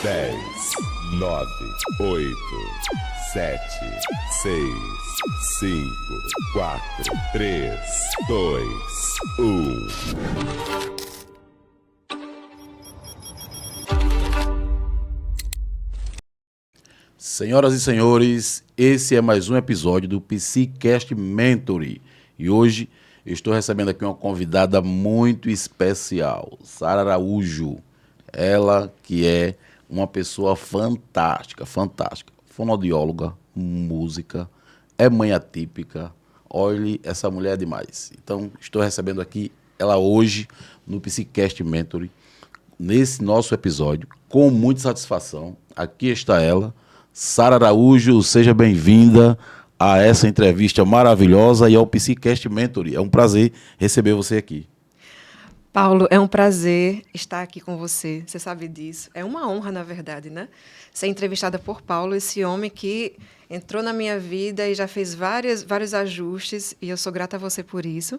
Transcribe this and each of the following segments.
10, 9, 8, 7, 6, 5, 4, 3, 2, 1. Senhoras e senhores, esse é mais um episódio do Psicast Mentoring. E hoje eu estou recebendo aqui uma convidada muito especial, Sara Araújo. Ela que é uma pessoa fantástica. Fonoaudióloga, música, é mãe atípica. Olhe, essa mulher é demais. Então, estou recebendo aqui ela hoje no Psicast Mentoring, nesse nosso episódio, com muita satisfação. Aqui está ela, Sara Araújo. Seja bem-vinda a essa entrevista maravilhosa e ao Psicast Mentoring. É um prazer receber você aqui. Paulo, é um prazer estar aqui com você, você sabe disso. É uma honra, na verdade, né? Ser entrevistada por Paulo, esse homem que entrou na minha vida e já fez vários ajustes, e eu sou grata a você por isso.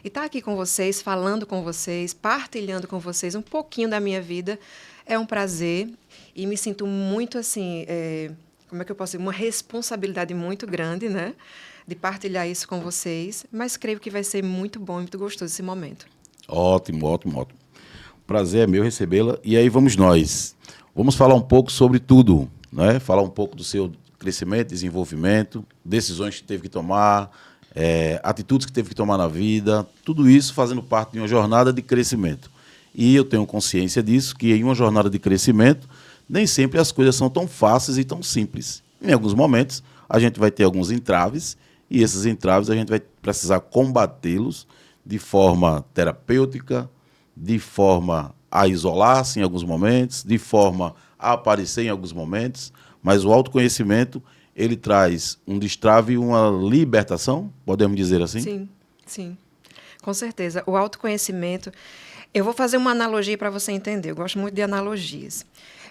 E estar aqui com vocês, falando com vocês, partilhando com vocês um pouquinho da minha vida, é um prazer e me sinto muito, assim, como é que eu posso dizer? Uma responsabilidade muito grande, né? De partilhar isso com vocês, mas creio que vai ser muito bom e muito gostoso esse momento. Ótimo. Prazer é meu recebê-la. E aí vamos nós. Vamos falar um pouco sobre tudo, né? Falar um pouco do seu crescimento, desenvolvimento, decisões que teve que tomar, atitudes que teve que tomar na vida, tudo isso fazendo parte de uma jornada de crescimento. E eu tenho consciência disso, que em uma jornada de crescimento, nem sempre as coisas são tão fáceis e tão simples. Em alguns momentos, a gente vai ter alguns entraves, e esses entraves a gente vai precisar combatê-los de forma terapêutica, de forma a isolar-se em alguns momentos, de forma a aparecer em alguns momentos, mas o autoconhecimento, ele traz um destrave e uma libertação, podemos dizer assim? Sim, com certeza. O autoconhecimento, eu vou fazer uma analogia para você entender, eu gosto muito de analogias.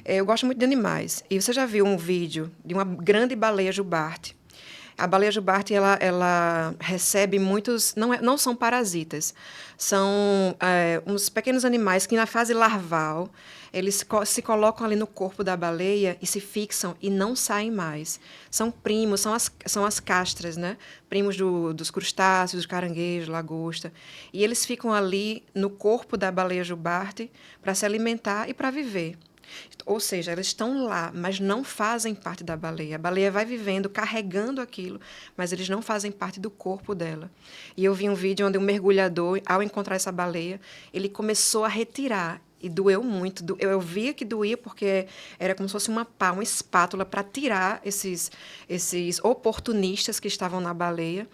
Eu gosto muito de animais, e você já viu um vídeo de uma grande baleia jubarte. A baleia jubarte, ela recebe muitos... Não são parasitas. São uns pequenos animais que, na fase larval, eles se colocam ali no corpo da baleia e se fixam e não saem mais. São primos, são as castras, né? Primos dos crustáceos, dos caranguejos, lagosta. E eles ficam ali no corpo da baleia jubarte para se alimentar e para viver. Ou seja, elas estão lá, mas não fazem parte da baleia. A baleia vai vivendo, carregando aquilo, mas eles não fazem parte do corpo dela. E eu vi um vídeo onde um mergulhador, ao encontrar essa baleia, ele começou a retirar. E doeu muito. Eu via que doía porque era como se fosse uma pá, uma espátula para tirar esses oportunistas que estavam na baleia.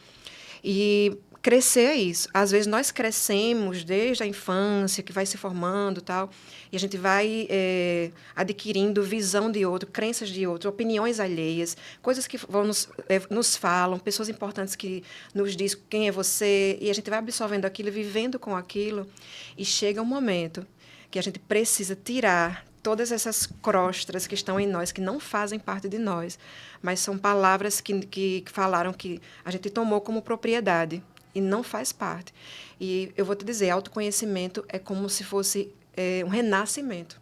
E crescer é isso. Às vezes nós crescemos desde a infância, que vai se formando e tal, e a gente vai adquirindo visão de outro, crenças de outro, opiniões alheias, coisas que vão nos falam, pessoas importantes que nos dizem quem é você, e a gente vai absorvendo aquilo, vivendo com aquilo, e chega um momento que a gente precisa tirar todas essas crostras que estão em nós, que não fazem parte de nós, mas são palavras que falaram que a gente tomou como propriedade e não faz parte. E eu vou te dizer, autoconhecimento é como se fosse um renascimento.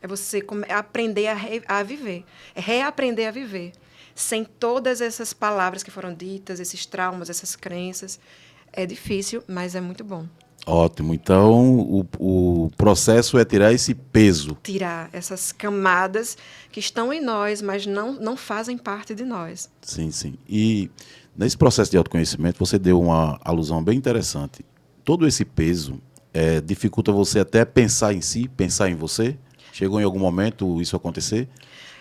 É você aprender a viver, é reaprender a viver, sem todas essas palavras que foram ditas, esses traumas, essas crenças. É difícil, mas é muito bom. Ótimo. Então, o processo é tirar esse peso. Tirar essas camadas que estão em nós, mas não fazem parte de nós. Sim. E nesse processo de autoconhecimento, você deu uma alusão bem interessante. Todo esse peso dificulta você até pensar em si, pensar em você? Chegou em algum momento isso acontecer?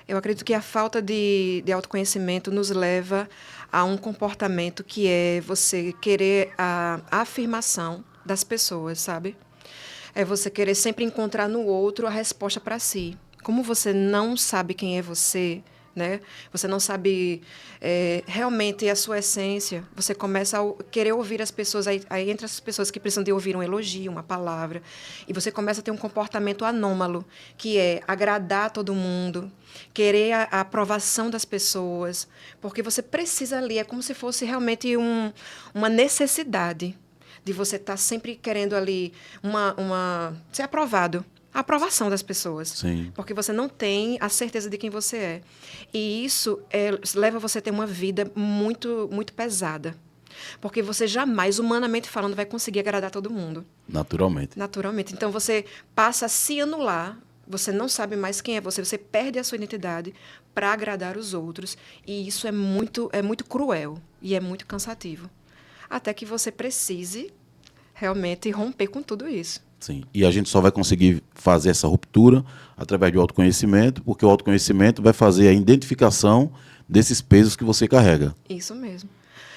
Eu acredito que a falta de autoconhecimento nos leva a um comportamento que é você querer a afirmação das pessoas, sabe? É você querer sempre encontrar no outro a resposta para si. Como você não sabe quem é você, né? Você não sabe realmente a sua essência, você começa a querer ouvir as pessoas, aí entre as pessoas que precisam de ouvir um elogio, uma palavra, e você começa a ter um comportamento anômalo, que é agradar todo mundo, querer a aprovação das pessoas, porque você precisa ali, é como se fosse realmente uma necessidade de você estar sempre querendo ali ser aprovado. a aprovação das pessoas. Sim. Porque você não tem a certeza de quem você é. E isso leva você a ter uma vida muito, muito pesada. Porque você jamais, humanamente falando, vai conseguir agradar todo mundo. Naturalmente. Naturalmente. Então, você passa a se anular, você não sabe mais quem é você perde a sua identidade para agradar os outros. E isso é muito cruel e é muito cansativo. Até que você precise realmente romper com tudo isso. Sim. E a gente só vai conseguir fazer essa ruptura através do autoconhecimento, porque o autoconhecimento vai fazer a identificação desses pesos que você carrega. Isso mesmo.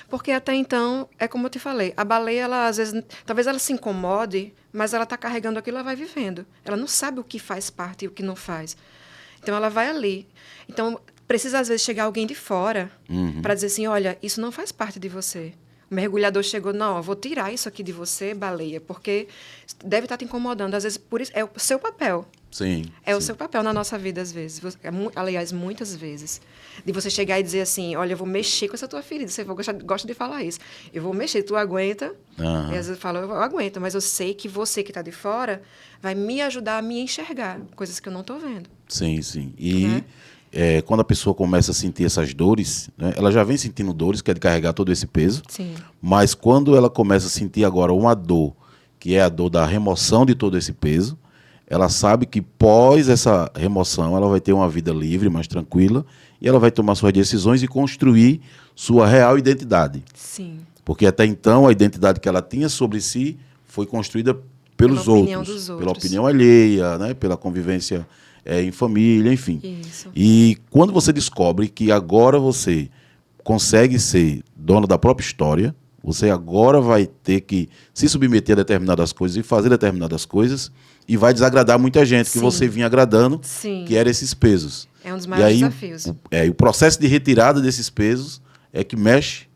Porque até então, é como eu te falei, a baleia, ela às vezes, talvez ela se incomode, mas ela está carregando aquilo, ela vai vivendo. Ela não sabe o que faz parte e o que não faz. Então, ela vai ali. Então, precisa às vezes chegar alguém de fora para dizer assim, olha, isso não faz parte de você. O mergulhador chegou, não, eu vou tirar isso aqui de você, baleia, porque deve estar te incomodando. Às vezes, por isso, é o seu papel. Sim. É o seu papel na nossa vida, às vezes. Aliás, muitas vezes. De você chegar e dizer assim, olha, eu vou mexer com essa tua ferida. Você gosta de falar isso. Eu vou mexer, tu aguenta. E às vezes eu falo, eu aguento, mas eu sei que você que está de fora vai me ajudar a me enxergar coisas que eu não estou vendo. Sim, sim. E quando a pessoa começa a sentir essas dores, né, ela já vem sentindo dores, que é de carregar todo esse peso. Sim. Mas quando ela começa a sentir agora uma dor, que é a dor da remoção de todo esse peso, ela sabe que pós essa remoção ela vai ter uma vida livre, mais tranquila, e ela vai tomar suas decisões e construir sua real identidade. Sim. Porque até então a identidade que ela tinha sobre si foi construída pelos Pela opinião outros, dos outros. pela opinião alheia, né, pela convivência em família, enfim. Isso. E quando você descobre que agora você consegue ser dona da própria história, você agora vai ter que se submeter a determinadas coisas e fazer determinadas coisas, e vai desagradar muita gente que Sim. você vinha agradando, Sim. que eram esses pesos. É um dos E maiores aí, desafios. o processo de retirada desses pesos é que mexe,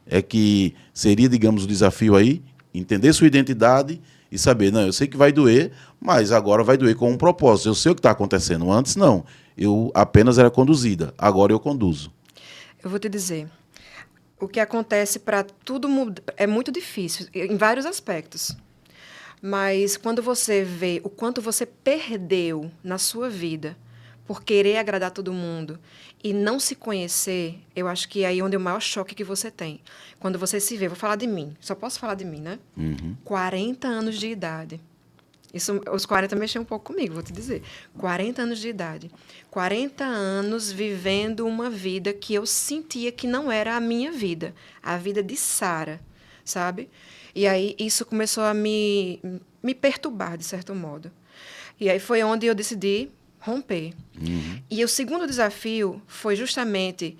é que seria, digamos, o desafio aí, entender sua identidade e saber, não, eu sei que vai doer, mas agora vai doer com um propósito. Eu sei o que está acontecendo. Antes, não. Eu apenas era conduzida. Agora eu conduzo. Eu vou te dizer, o que acontece para tudo mudar é muito difícil, em vários aspectos. Mas quando você vê o quanto você perdeu na sua vida por querer agradar todo mundo e não se conhecer, eu acho que é aí onde é o maior choque que você tem. Quando você se vê, vou falar de mim, só posso falar de mim, né? 40 anos de idade. Isso, os 40 mexeu um pouco comigo, vou te dizer. 40 anos de idade. 40 anos vivendo uma vida que eu sentia que não era a minha vida. A vida de Sara, sabe? E aí isso começou a me perturbar, de certo modo. E aí foi onde eu decidi romper. E o segundo desafio foi justamente,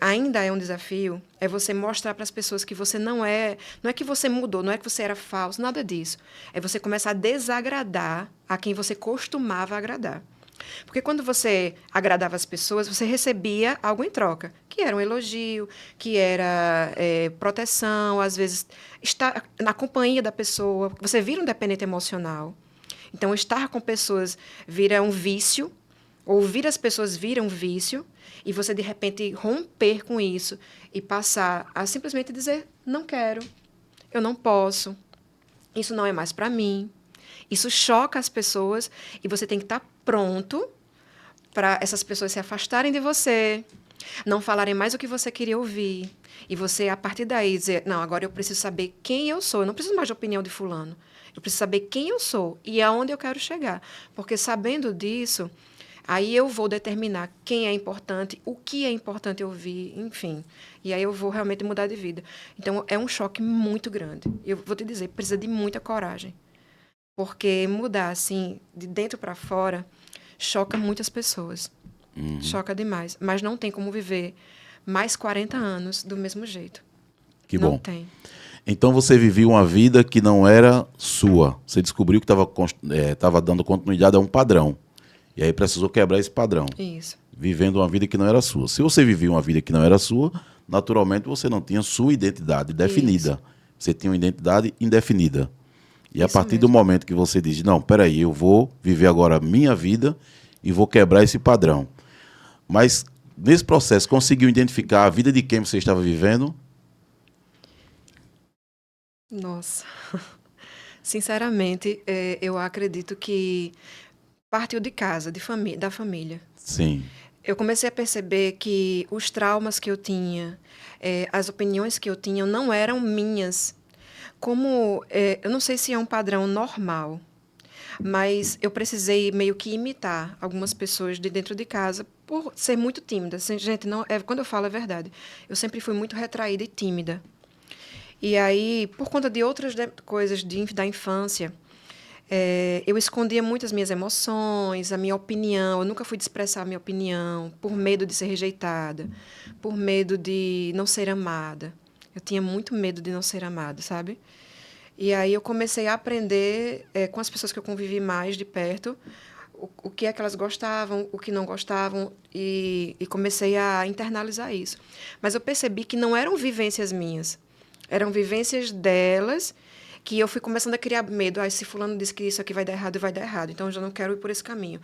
ainda é um desafio, é você mostrar para as pessoas que você não é que você mudou, não é que você era falso, nada disso. É você começar a desagradar a quem você costumava agradar. Porque quando você agradava as pessoas, você recebia algo em troca, que era um elogio, que era proteção, às vezes estar na companhia da pessoa, você vira um dependente emocional. Então, estar com pessoas vira um vício, ouvir as pessoas vira um vício, e você, de repente, romper com isso e passar a simplesmente dizer, não quero, eu não posso, isso não é mais para mim. Isso choca as pessoas e você tem que estar pronto para essas pessoas se afastarem de você, não falarem mais o que você queria ouvir. E você, a partir daí, dizer, não, agora eu preciso saber quem eu sou, eu não preciso mais de opinião de fulano. Eu preciso saber quem eu sou e aonde eu quero chegar. Porque sabendo disso, aí eu vou determinar quem é importante, o que é importante ouvir, enfim. E aí eu vou realmente mudar de vida. Então, é um choque muito grande. Eu vou te dizer, precisa de muita coragem. Porque mudar, assim, de dentro para fora, choca muitas pessoas. Choca demais. Mas não tem como viver mais 40 anos do mesmo jeito. Que não bom. Tem. Então você vivia uma vida que não era sua. Você descobriu que estava dando continuidade a um padrão. E aí precisou quebrar esse padrão. Isso. Vivendo uma vida que não era sua. Se você vivia uma vida que não era sua, naturalmente você não tinha sua identidade definida. Isso. Você tinha uma identidade indefinida. E a Isso partir mesmo. do momento que você diz, não, peraí, eu vou viver agora a minha vida e vou quebrar esse padrão. Mas nesse processo, conseguiu identificar a vida de quem você estava vivendo? Nossa. Sinceramente, eu acredito que partiu de casa, da família. Sim. Eu comecei a perceber que os traumas que eu tinha, as opiniões que eu tinha não eram minhas. Eu não sei se é um padrão normal, mas eu precisei meio que imitar algumas pessoas de dentro de casa por ser muito tímida. Gente, não, quando eu falo é verdade. Eu sempre fui muito retraída e tímida. E aí, por conta de outras coisas da infância, eu escondia muito as minhas emoções, a minha opinião. Eu nunca fui de expressar a minha opinião, por medo de ser rejeitada, por medo de não ser amada. Eu tinha muito medo de não ser amada, sabe? E aí eu comecei a aprender com as pessoas que eu convivi mais de perto, o que é que elas gostavam, o que não gostavam, e comecei a internalizar isso. Mas eu percebi que não eram vivências minhas, eram vivências delas, que eu fui começando a criar medo. Se fulano disse que isso aqui vai dar errado, vai dar errado, então eu já não quero ir por esse caminho.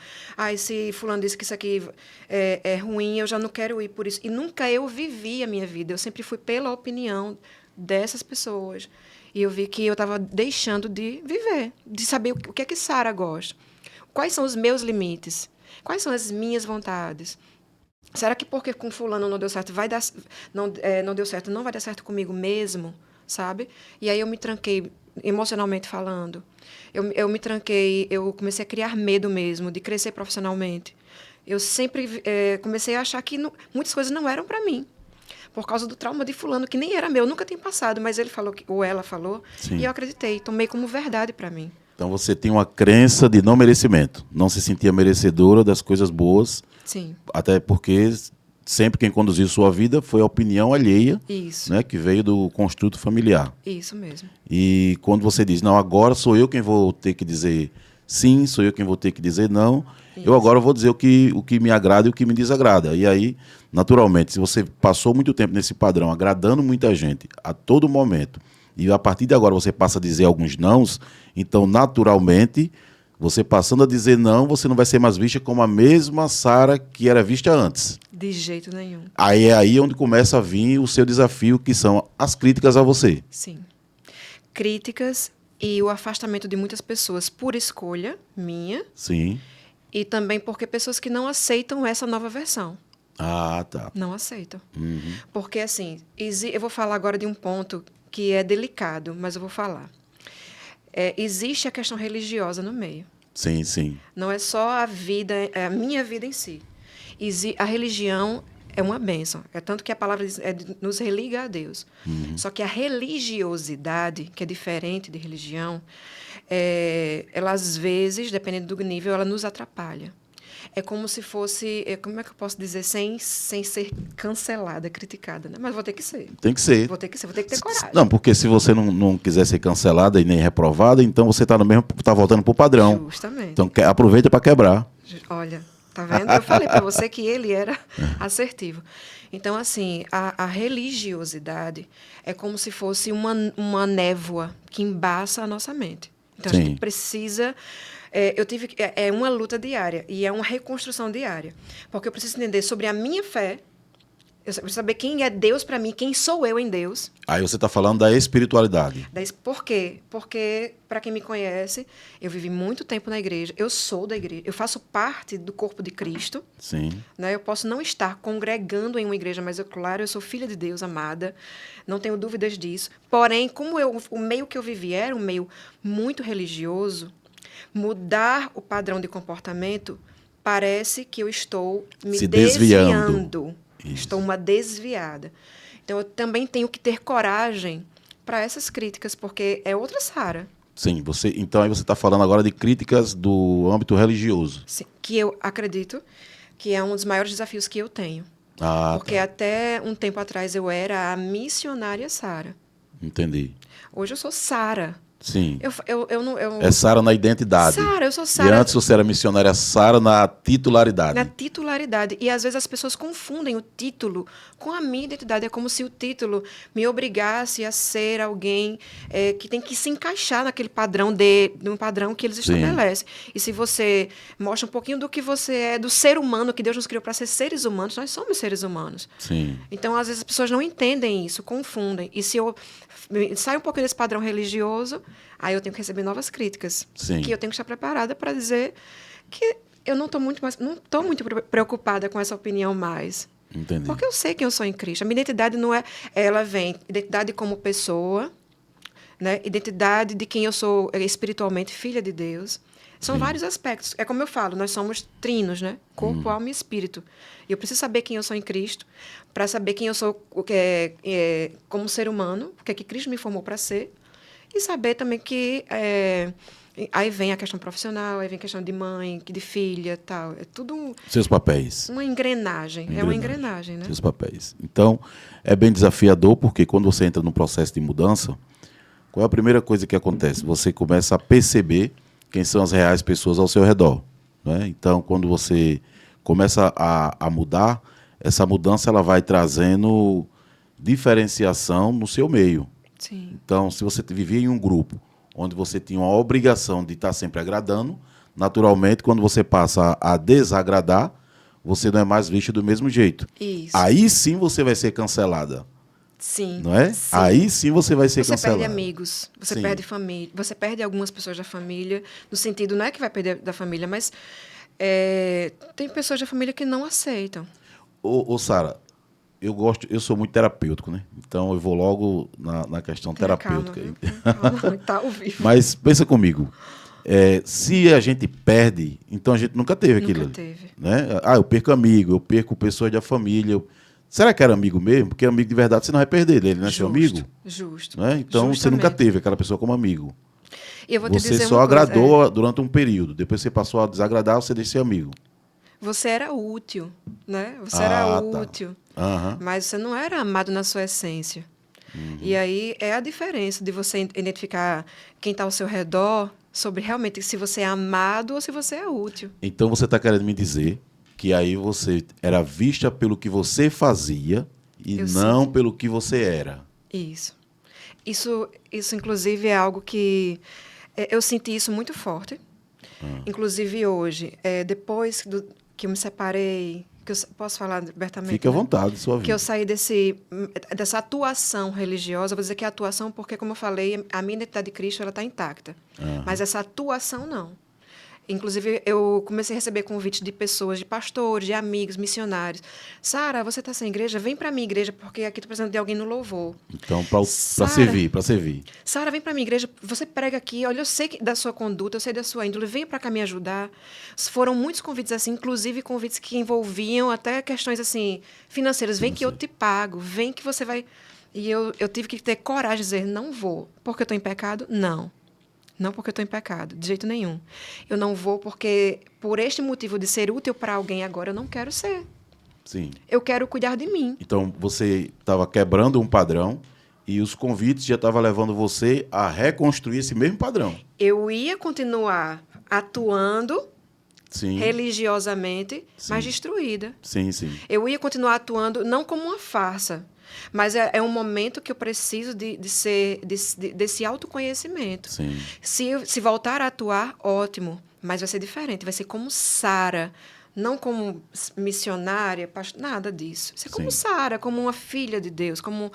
Se fulano disse que isso aqui é ruim, eu já não quero ir por isso. E nunca eu vivi a minha vida, eu sempre fui pela opinião dessas pessoas. E eu vi que eu estava deixando de viver, de saber o que é que Sara gosta. Quais são os meus limites? Quais são as minhas vontades? Será que porque com fulano não deu certo, não deu certo, não vai dar certo comigo mesmo? Sabe? E aí eu me tranquei, emocionalmente falando. Eu me tranquei, eu comecei a criar medo mesmo de crescer profissionalmente. Eu sempre comecei a achar que muitas coisas não eram para mim. Por causa do trauma de fulano, que nem era meu, nunca tinha passado, mas ele falou, ou ela falou, Sim. E eu acreditei, tomei como verdade para mim. Então você tem uma crença de não merecimento, não se sentia merecedora das coisas boas. Sim. Até porque sempre quem conduziu sua vida foi a opinião alheia, Isso. Né, que veio do construto familiar. Isso mesmo. E quando você diz, não, agora sou eu quem vou ter que dizer sim, sou eu quem vou ter que dizer não, Isso. eu agora vou dizer o que me agrada e o que me desagrada. E aí, naturalmente, se você passou muito tempo nesse padrão, agradando muita gente a todo momento, e a partir de agora você passa a dizer alguns nãos, então, naturalmente, você passando a dizer não, você não vai ser mais vista como a mesma Sara que era vista antes. De jeito nenhum. Aí é aí onde começa a vir o seu desafio, que são as críticas a você. Sim. Críticas e o afastamento de muitas pessoas por escolha minha. Sim. E também porque pessoas que não aceitam essa nova versão. Ah, tá. Não aceitam. Uhum. Porque, assim, eu vou falar agora de um ponto que é delicado, mas eu vou falar. Existe a questão religiosa no meio. Sim, sim. Não é só a minha vida em si. A religião é uma bênção. É tanto que a palavra diz, nos religa a Deus. Uhum. Só que a religiosidade, que é diferente de religião, ela, às vezes, dependendo do nível, ela nos atrapalha. É como se fosse, como é que eu posso dizer, sem ser cancelada, criticada, né? Mas vou ter que ser. Tem que ser. Vou ter que ter coragem. Não, porque se você não quiser ser cancelada e nem reprovada, então você está voltando para o padrão. Justamente. Então aproveita para quebrar. Olha, tá vendo? Eu falei para você que ele era assertivo. Então, assim, a religiosidade é como se fosse uma névoa que embaça a nossa mente. Então, Sim. A gente precisa... É uma luta diária e é uma reconstrução diária. Porque eu preciso entender sobre a minha fé, eu preciso saber quem é Deus para mim, quem sou eu em Deus. Aí você está falando da espiritualidade. Por quê? Porque, para quem me conhece, eu vivi muito tempo na igreja, eu sou da igreja, eu faço parte do corpo de Cristo. Sim. Né? Eu posso não estar congregando em uma igreja, mas, eu sou filha de Deus, amada, não tenho dúvidas disso. Porém, como o meio que eu vivi era um meio muito religioso, mudar o padrão de comportamento, parece que eu estou me desviando. Estou uma desviada. Então, eu também tenho que ter coragem para essas críticas, porque é outra Sara. Sim, então aí você está falando agora de críticas do âmbito religioso. Sim, que eu acredito que é um dos maiores desafios que eu tenho. Porque até um tempo atrás eu era a missionária Sara. Entendi. Hoje eu sou Sara. Sim. Eu é Sara na identidade. Sara, eu sou Sara. E antes você era missionária Sara na titularidade. Na titularidade. E às vezes as pessoas confundem o título com a minha identidade. É como se o título me obrigasse a ser alguém que tem que se encaixar naquele padrão num padrão que eles estabelecem. E se você mostra um pouquinho do que você é, do ser humano, que Deus nos criou para ser seres humanos, nós somos seres humanos. Sim. Então, às vezes as pessoas não entendem isso, confundem. E se eu saio um pouquinho desse padrão religioso, aí eu tenho que receber novas críticas. Sim. Que eu tenho que estar preparada para dizer que eu não estou muito preocupada com essa opinião mais. Entendi. Porque eu sei quem eu sou em Cristo. A minha identidade não é... Ela vem identidade como pessoa, né? Identidade de quem eu sou espiritualmente, filha de Deus. São vários aspectos. É como eu falo, nós somos trinos, né? Corpo, alma e espírito. E eu preciso saber quem eu sou em Cristo, para saber quem eu sou como ser humano, o que é que Cristo me formou para ser, e saber também que... aí vem a questão profissional, aí vem a questão de mãe, de filha, tal. É tudo Seus papéis. uma engrenagem. É uma engrenagem, né? Seus papéis. Então, é bem desafiador, porque quando você entra num processo de mudança, qual é a primeira coisa que acontece? Você começa a perceber quem são as reais pessoas ao seu redor, né? Então, quando você começa a mudar, essa mudança ela vai trazendo diferenciação no seu meio. Sim. Então, se você vivia em um grupo onde você tinha uma obrigação de estar sempre agradando, naturalmente, quando você passa a desagradar, você não é mais visto do mesmo jeito. Isso. Aí sim você vai ser cancelada. Sim. Não é? Sim. Aí sim você vai ser Você cancelada. perde amigos, você Sim. perde família, você perde algumas pessoas da família, no sentido, não é que vai perder da família, mas tem pessoas da família que não aceitam. Ô Sara, eu sou muito terapêutico, né? Então eu vou logo na questão terapêutica. Calma, tá ao vivo. Mas pensa comigo, se a gente perde, então a gente nunca teve aquilo. Nunca teve. Né? Eu perco amigo, eu perco pessoas da família. Será que era amigo mesmo? Porque amigo de verdade você não vai perder dele, né? Seu amigo. Justo. Né? Então você nunca Justamente. teve aquela pessoa como amigo. E eu vou te Você dizer só uma coisa, agradou durante um período. Depois você passou a desagradar, você deixa de ser amigo. você era útil, né? Você era tá. útil, Aham. mas você não era amado na sua essência. E aí é a diferença de você identificar quem está ao seu redor sobre realmente se você é amado ou se você é útil. Então você está querendo me dizer que aí você era vista pelo que você fazia e Eu não pelo que você era. Isso. Isso, inclusive, é algo que eu senti isso muito forte. Inclusive, hoje, depois que eu me separei, que eu posso falar abertamente? Fique à né? vontade, sua vida. Que eu saí dessa atuação religiosa, vou dizer que é atuação porque, como eu falei, a minha identidade de Cristo ela está intacta. Mas essa atuação, não. Inclusive, eu comecei a receber convites de pessoas, de pastores, de amigos, missionários. Sara, você está sem igreja? Vem para a minha igreja, porque aqui estou precisando de alguém no louvor. Então, para Sara, servir. Sara, vem para a minha igreja, você prega aqui, olha, eu sei da sua conduta, eu sei da sua índole, vem para cá me ajudar. Foram muitos convites assim, inclusive convites que envolviam até questões assim financeiras. Vem que eu te pago, vem que você vai... E eu tive que ter coragem de dizer, não vou. Porque eu estou em pecado? Não. Não porque eu estou em pecado, de jeito nenhum. Eu não vou porque, por este motivo de ser útil para alguém agora, eu não quero ser. Sim. Eu quero cuidar de mim. Então, você estava quebrando um padrão e os convites já estavam levando você a reconstruir esse mesmo padrão. Eu ia continuar atuando Sim. religiosamente, mas destruída. Sim, sim. Eu ia continuar atuando não como uma farsa, mas é um momento que eu preciso desse autoconhecimento. Sim. Se voltar a atuar, ótimo, mas vai ser diferente. Vai ser como Sara, não como missionária, nada disso. Vai ser como Sara, como uma filha de Deus, como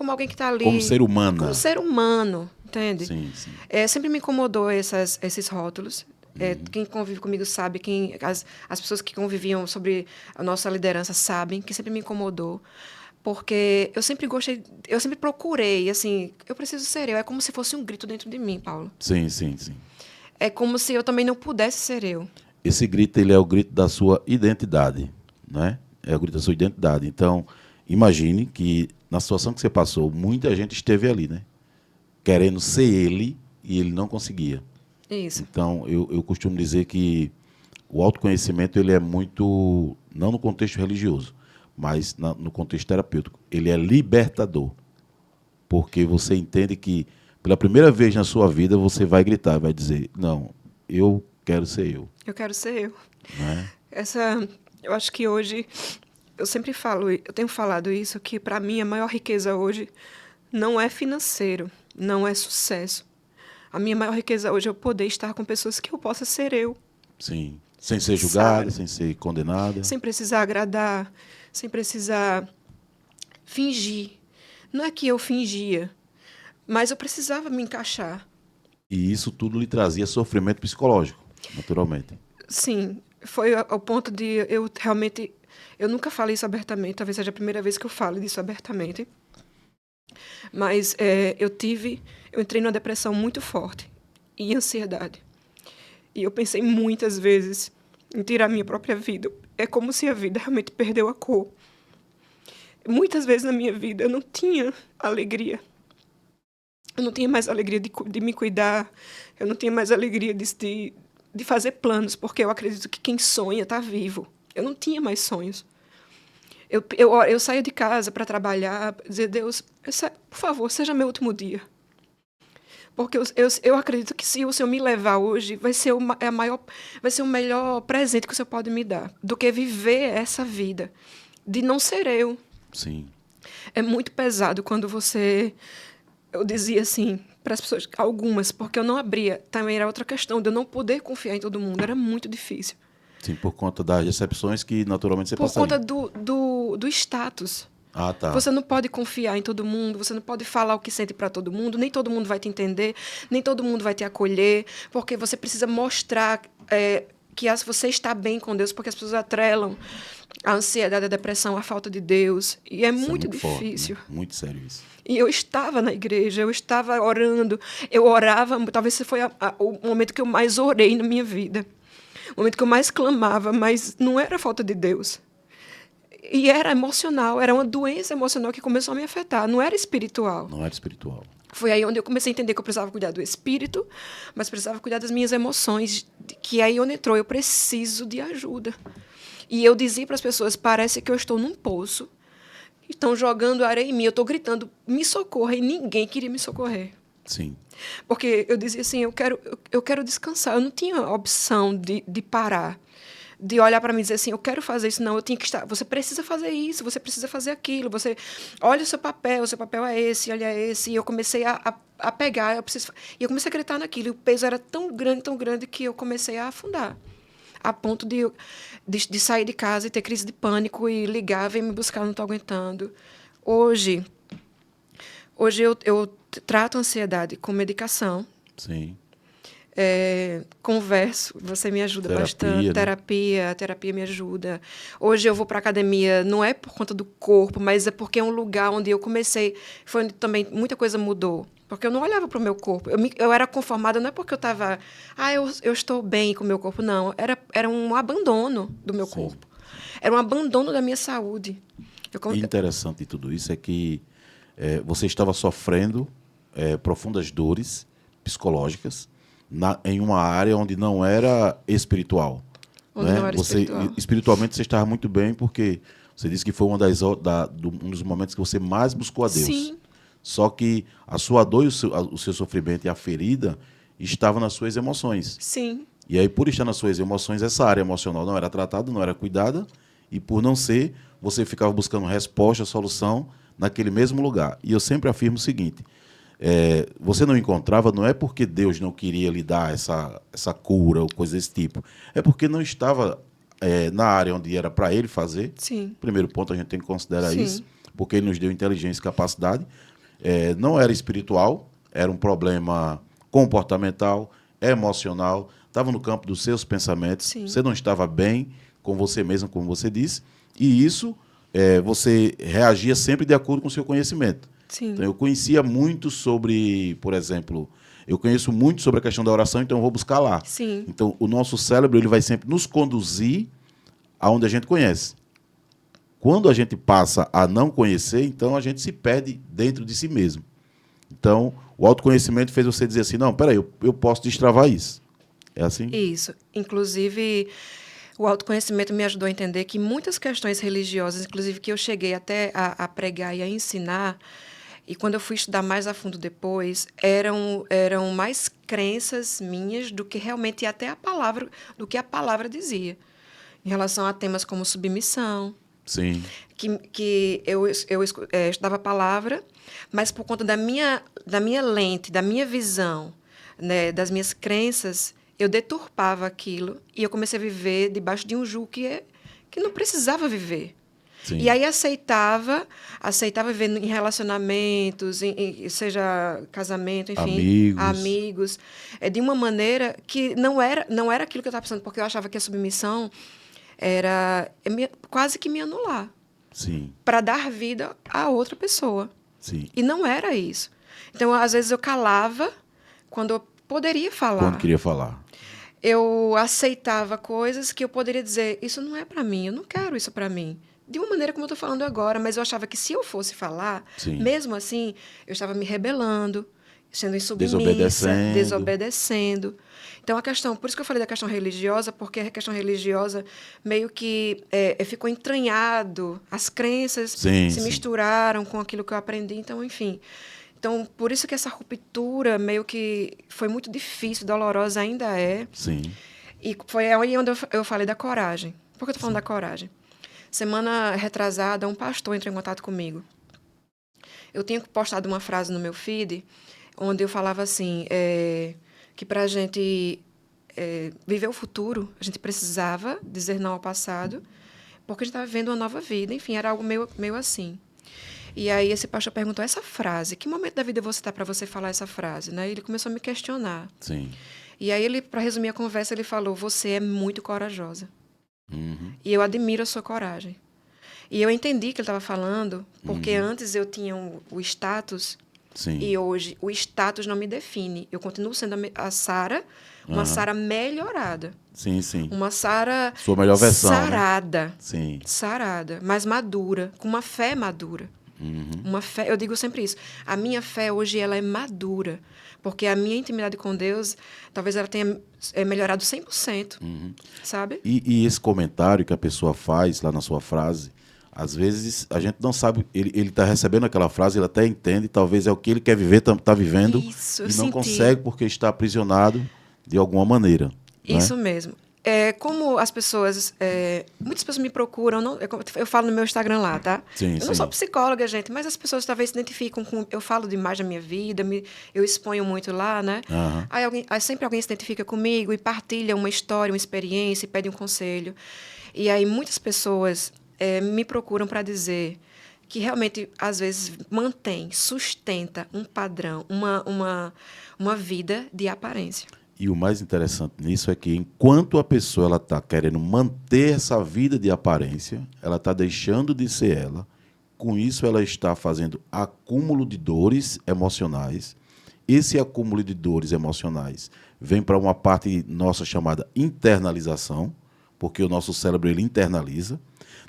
alguém que está ali... Como ser humana. Como ser humano, entende? Sim, sim. Sempre me incomodou esses rótulos. Quem convive comigo sabe, as pessoas que conviviam sobre a nossa liderança sabem que sempre me incomodou. Porque eu sempre gostei, eu sempre procurei, assim, eu preciso ser eu. É como se fosse um grito dentro de mim, Paulo. Sim, sim, sim. É como se eu também não pudesse ser eu. Esse grito, ele é o grito da sua identidade, né? É o grito da sua identidade. Então, imagine que na situação que você passou, muita gente esteve ali, né? Querendo ser ele e ele não conseguia. Isso. Então, eu costumo dizer que o autoconhecimento, ele é muito, não no contexto religioso, mas no contexto terapêutico, ele é libertador. Porque você entende que, pela primeira vez na sua vida, você vai gritar, vai dizer, não, eu quero ser eu. Eu quero ser eu. Né? Eu acho que hoje, eu sempre falo, eu tenho falado isso, que para mim a maior riqueza hoje não é financeiro, não é sucesso. A minha maior riqueza hoje é eu poder estar com pessoas que eu possa ser eu. Sim. Sem ser julgada, sem ser condenada. Sem precisar agradar, sem precisar fingir. Não é que eu fingia, mas eu precisava me encaixar. E isso tudo lhe trazia sofrimento psicológico, naturalmente. Sim, foi ao ponto de eu realmente... Eu nunca falei isso abertamente, talvez seja a primeira vez que eu falo disso abertamente. Mas eu entrei numa depressão muito forte e ansiedade. E eu pensei muitas vezes em tirar minha própria vida. É como se a vida realmente perdeu a cor. Muitas vezes na minha vida eu não tinha alegria. Eu não tinha mais alegria de me cuidar. Eu não tinha mais alegria de fazer planos, porque eu acredito que quem sonha está vivo. Eu não tinha mais sonhos. Eu saía de casa para trabalhar, dizer, Deus, por favor, seja meu último dia. Porque eu acredito que se o Senhor me levar hoje, vai ser vai ser o melhor presente que o Senhor pode me dar, do que viver essa vida, de não ser eu. Sim. É muito pesado quando você... Eu dizia assim para as pessoas, algumas, porque eu não abria. Também era outra questão de eu não poder confiar em todo mundo. Era muito difícil. Sim, por conta das decepções que naturalmente você Por passaria. conta do status. Ah, tá. Você não pode confiar em todo mundo, você não pode falar o que sente para todo mundo, nem todo mundo vai te entender, nem todo mundo vai te acolher, porque você precisa mostrar que você está bem com Deus, porque as pessoas atrelam a ansiedade, a depressão, a falta de Deus. E é Isso muito forte, difícil. né? Muito sério isso. E eu estava na igreja, eu estava orando, eu orava, talvez esse foi o momento que eu mais orei na minha vida, o momento que eu mais clamava, mas não era falta de Deus. E era emocional, era uma doença emocional que começou a me afetar, não era espiritual. Não era espiritual. Foi aí onde eu comecei a entender que eu precisava cuidar do espírito, mas precisava cuidar das minhas emoções, que aí onde entrou, eu preciso de ajuda. E eu dizia para as pessoas, parece que eu estou num poço, estão jogando areia em mim, eu estou gritando, me socorra, e ninguém queria me socorrer. Sim. Porque eu dizia assim, eu quero descansar, eu não tinha opção de parar, de olhar para mim e dizer assim, eu quero fazer isso, não, eu tinha que estar, você precisa fazer isso, você precisa fazer aquilo, você, olha o seu papel é esse, olha esse, e eu comecei a pegar, e eu comecei a acreditar naquilo, e o peso era tão grande, que eu comecei a afundar, a ponto de sair de casa e ter crise de pânico, e ligar, vem me buscar, não estou aguentando. Hoje eu trato a ansiedade com medicação. Sim. Converso, você me ajuda Terapia, bastante. né? A terapia me ajuda. Hoje eu vou para a academia, não é por conta do corpo, mas é porque é um lugar onde eu comecei, foi onde também muita coisa mudou. Porque eu não olhava para o meu corpo. Eu era conformada, não é porque eu estava... eu estou bem com o meu corpo, não. Era um abandono do meu corpo. Era um abandono da minha saúde. E interessante de tudo isso é que você estava sofrendo profundas dores psicológicas em uma área onde não era espiritual. Onde né? não era espiritual. Espiritualmente você estava muito bem, porque você disse que foi um dos momentos que você mais buscou a Deus. Sim. Só que a sua dor e o seu sofrimento e a ferida estavam nas suas emoções. Sim. E aí, por estar nas suas emoções, essa área emocional não era tratada, não era cuidada, e por não ser, você ficava buscando resposta, solução naquele mesmo lugar. E eu sempre afirmo o seguinte, você não encontrava, não é porque Deus não queria lhe dar essa cura ou coisa desse tipo, é porque não estava na área onde era para Ele fazer. Sim. Primeiro ponto, a gente tem que considerar Sim. isso, porque Ele nos deu inteligência e capacidade. Não era espiritual, era um problema comportamental, emocional, estava no campo dos seus pensamentos. Sim. Você não estava bem com você mesmo, como você disse, e isso você reagia sempre de acordo com o seu conhecimento. Sim. Então, eu conhecia muito sobre, por exemplo, eu conheço muito sobre a questão da oração, então eu vou buscar lá. Sim. Então, o nosso cérebro ele vai sempre nos conduzir aonde a gente conhece. Quando a gente passa a não conhecer, então a gente se perde dentro de si mesmo. Então, o autoconhecimento fez você dizer assim, não, peraí, eu posso destravar isso. É assim? Isso. Inclusive, o autoconhecimento me ajudou a entender que muitas questões religiosas, inclusive que eu cheguei até a pregar e a ensinar, e quando eu fui estudar mais a fundo depois, eram mais crenças minhas do que realmente até do que a palavra dizia. Em relação a temas como submissão, Sim. que eu estudava a palavra, mas por conta da minha lente, da minha visão, né, das minhas crenças, eu deturpava aquilo e eu comecei a viver debaixo de um jugo que não precisava viver. Sim. E aí aceitava viver em relacionamentos, seja casamento, enfim, amigos, de uma maneira que não era aquilo que eu estava pensando, porque eu achava que a submissão era quase que me anular. Sim. Para dar vida a outra pessoa. Sim. E não era isso. Então, às vezes, eu calava quando eu poderia falar. Quando queria falar. Eu aceitava coisas que eu poderia dizer, isso não é para mim, eu não quero isso para mim. De uma maneira como eu estou falando agora, mas eu achava que se eu fosse falar, Sim. mesmo assim, eu estava me rebelando, sendo insubmissa, desobedecendo. Então, por isso que eu falei da questão religiosa, porque a questão religiosa meio que ficou entranhado, as crenças se misturaram com aquilo que eu aprendi, então, enfim. Então, por isso que essa ruptura meio que foi muito difícil, dolorosa ainda é. Sim. E foi aí onde eu falei da coragem. Por que eu estou falando da coragem? Semana retrasada, um pastor entrou em contato comigo. Eu tinha postado uma frase no meu feed, onde eu falava assim, que para a gente viver o futuro, a gente precisava dizer não ao passado, porque a gente estava vivendo uma nova vida. Enfim, era algo meio assim. E aí esse pastor perguntou essa frase, que momento da vida você está para você falar essa frase? Né? Ele começou a me questionar. Sim. E aí, para resumir a conversa, ele falou, você é muito corajosa. Uhum. E eu admiro a sua coragem. E eu entendi que ele estava falando, porque antes eu tinha o status, Sim. e hoje o status não me define. Eu continuo sendo a Sara, uma Sara melhorada. Sim, sim. Uma Sara sua melhor versão, sarada. Né? Sim. Sarada, mais madura, com uma fé madura. Uma fé, eu digo sempre isso. A minha fé hoje ela é madura, porque a minha intimidade com Deus, talvez ela tenha melhorado 100%, sabe? E esse comentário que a pessoa faz lá na sua frase, às vezes a gente não sabe, ele está recebendo aquela frase, ele até entende, talvez é o que ele quer viver, está vivendo, isso, e não consegue porque está aprisionado de alguma maneira. Isso né? mesmo. Como as pessoas... muitas pessoas me procuram... eu falo no meu Instagram lá, tá? Sim, eu não sou psicóloga, gente, mas as pessoas talvez se identificam com... Eu falo demais da minha vida, eu exponho muito lá, né? Uhum. Aí sempre alguém se identifica comigo e partilha uma história, uma experiência e pede um conselho. E aí muitas pessoas me procuram para dizer que realmente, às vezes, sustenta um padrão, uma vida de aparência. E o mais interessante nisso é que, enquanto a pessoa está querendo manter essa vida de aparência, ela está deixando de ser ela. Com isso, ela está fazendo acúmulo de dores emocionais. Esse acúmulo de dores emocionais vem para uma parte nossa chamada internalização, porque o nosso cérebro ele internaliza.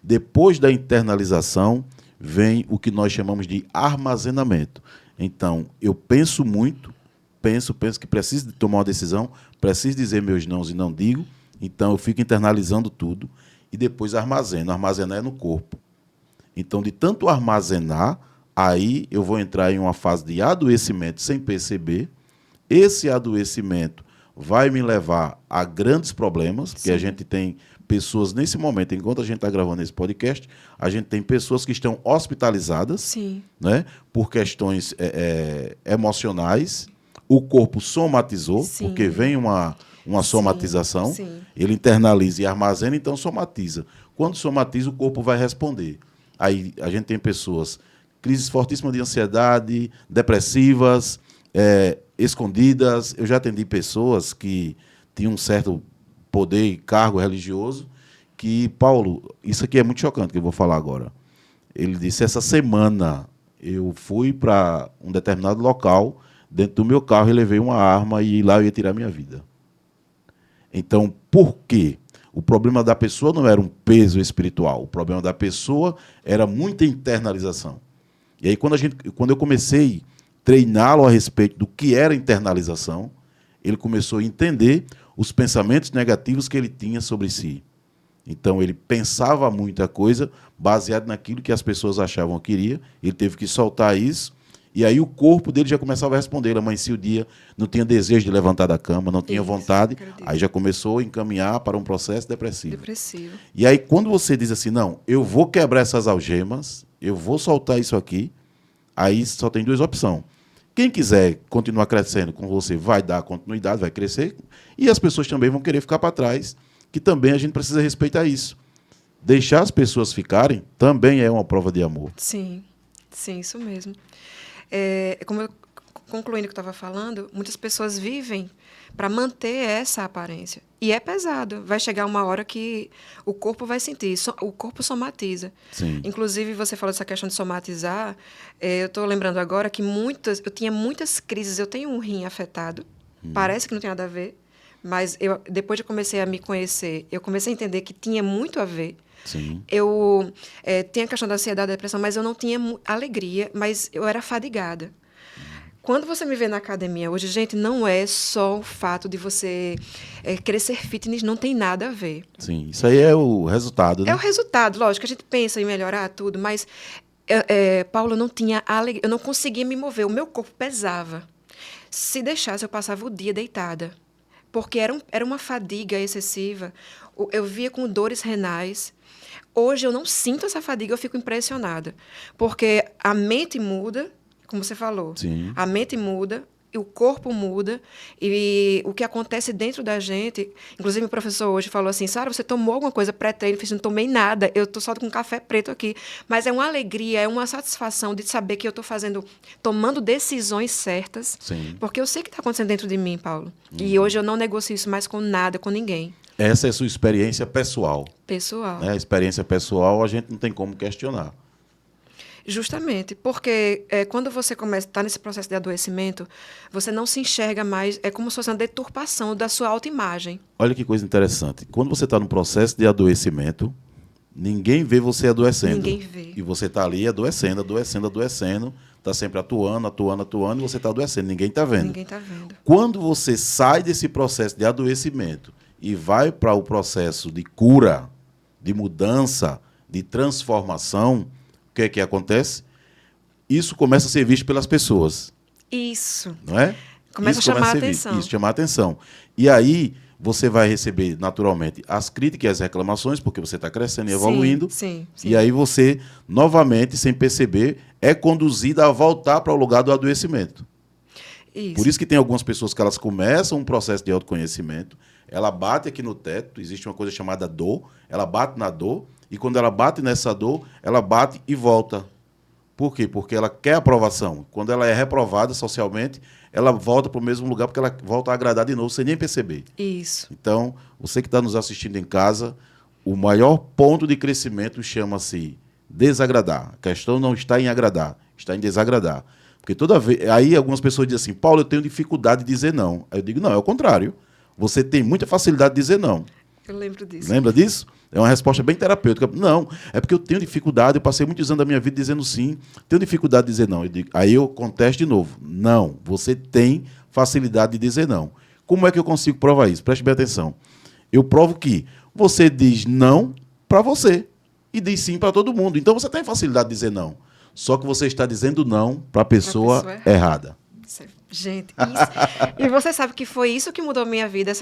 Depois da internalização, vem o que nós chamamos de armazenamento. Então, eu penso muito, penso que preciso de tomar uma decisão, preciso dizer meus nãos e não digo, então eu fico internalizando tudo e depois armazeno. Armazenar é no corpo. Então, de tanto armazenar, aí eu vou entrar em uma fase de adoecimento sem perceber. Esse adoecimento vai me levar a grandes problemas, porque a gente tem pessoas nesse momento, enquanto a gente está gravando esse podcast, a gente tem pessoas que estão hospitalizadas, né, por questões emocionais. O corpo somatizou, porque vem uma somatização, ele internaliza e armazena, então somatiza. Quando somatiza, o corpo vai responder. Aí a gente tem pessoas, crises fortíssimas de ansiedade, depressivas, escondidas. Eu já atendi pessoas que tinham um certo poder e cargo religioso, que, Paulo, isso aqui é muito chocante que eu vou falar agora. Ele disse, essa semana eu fui para um determinado local, dentro do meu carro e levei uma arma e lá eu ia tirar minha vida. Então, por quê? O problema da pessoa não era um peso espiritual, o problema da pessoa era muita internalização. E aí, quando eu comecei a treiná-lo a respeito do que era internalização, ele começou a entender os pensamentos negativos que ele tinha sobre si. Então, ele pensava muita coisa baseado naquilo que as pessoas achavam que queria, ele teve que soltar isso. E aí o corpo dele já começava a responder. Ele amanhecia o dia, não tinha desejo de levantar da cama, não tinha vontade. Aí já começou a encaminhar para um processo depressivo. E aí quando você diz assim, não, eu vou quebrar essas algemas, eu vou soltar isso aqui, aí só tem duas opções. Quem quiser continuar crescendo com você vai dar continuidade, vai crescer. E as pessoas também vão querer ficar para trás, que também a gente precisa respeitar isso. deixar as pessoas ficarem também é uma prova de amor. Sim, sim, isso mesmo. Como eu, concluindo o que eu estava falando, muitas pessoas vivem para manter essa aparência. E é pesado. Vai chegar uma hora que o corpo vai sentir. O corpo somatiza. Sim. Inclusive, você falou dessa questão de somatizar. Eu estou lembrando agora que eu tinha muitas crises. Eu tenho um rim afetado. Parece que não tem nada a ver. Mas depois de comecei a me conhecer, eu comecei a entender que tinha muito a ver. Sim. Eu tinha a questão da ansiedade, da depressão, mas eu não tinha alegria, mas eu era fadigada. Quando você me vê na academia hoje, gente, não é só o fato de você querer ser fitness, não tem nada a ver. Sim, isso aí é o resultado, né? É o resultado, lógico, a gente pensa em melhorar tudo, mas, Paulo, eu não tinha alegria, eu não conseguia me mover, o meu corpo pesava. Se deixasse, eu passava o dia deitada, porque era uma fadiga excessiva. Eu via com dores renais. Hoje eu não sinto essa fadiga, eu fico impressionada, porque a mente muda, como você falou. Sim. A mente muda, e o corpo muda, e o que acontece dentro da gente... Inclusive, o professor hoje falou assim, Sara, você tomou alguma coisa pré-treino? Eu fiz, não tomei nada, eu estou só com café preto aqui. Mas é uma alegria, é uma satisfação de saber que eu estou tomando decisões certas, Sim. porque eu sei o que está acontecendo dentro de mim, Paulo. E hoje eu não negocio isso mais com nada, com ninguém. Essa é a sua experiência pessoal. Pessoal. Né? A experiência pessoal a gente não tem como questionar. Justamente, porque quando você está nesse processo de adoecimento, você não se enxerga mais, é como se fosse uma deturpação da sua autoimagem. Olha que coisa interessante. Quando você está no processo de adoecimento, ninguém vê você adoecendo. Ninguém vê. E você está ali adoecendo, está sempre atuando, e você está adoecendo. Ninguém está vendo. Ninguém está vendo. Quando você sai desse processo de adoecimento e vai para o processo de cura, de mudança, de transformação, o que é que acontece? Isso começa a ser visto pelas pessoas. Isso. Não é? Começa a chamar a atenção. Isso, chamar a atenção. E aí você vai receber, naturalmente, as críticas e as reclamações, porque você está crescendo e evoluindo. Sim. E aí você, novamente, sem perceber, é conduzida a voltar para o lugar do adoecimento. Isso. Por isso que tem algumas pessoas que elas começam um processo de autoconhecimento, ela bate aqui no teto, existe uma coisa chamada dor, ela bate na dor, e quando ela bate nessa dor, ela bate e volta. Por quê? Porque ela quer aprovação. Quando ela é reprovada socialmente, ela volta para o mesmo lugar, porque ela volta a agradar de novo, sem nem perceber. Isso. Então, você que está nos assistindo em casa, o maior ponto de crescimento chama-se desagradar. A questão não está em agradar, está em desagradar. Porque toda vez... Aí algumas pessoas dizem assim, Paulo, eu tenho dificuldade de dizer não. Aí eu digo, não, é o contrário. Você tem muita facilidade de dizer não. Eu lembro disso. Lembra disso? É uma resposta bem terapêutica. Não, é porque eu tenho dificuldade, eu passei muitos anos da minha vida dizendo sim, tenho dificuldade de dizer não. Aí eu contesto de novo. Não, você tem facilidade de dizer não. Como é que eu consigo provar isso? Preste bem atenção. Eu provo que você diz não para você e diz sim para todo mundo. Então você tem facilidade de dizer não. Só que você está dizendo não para a pessoa errada. Gente, isso. E você sabe que foi isso que mudou a minha vida,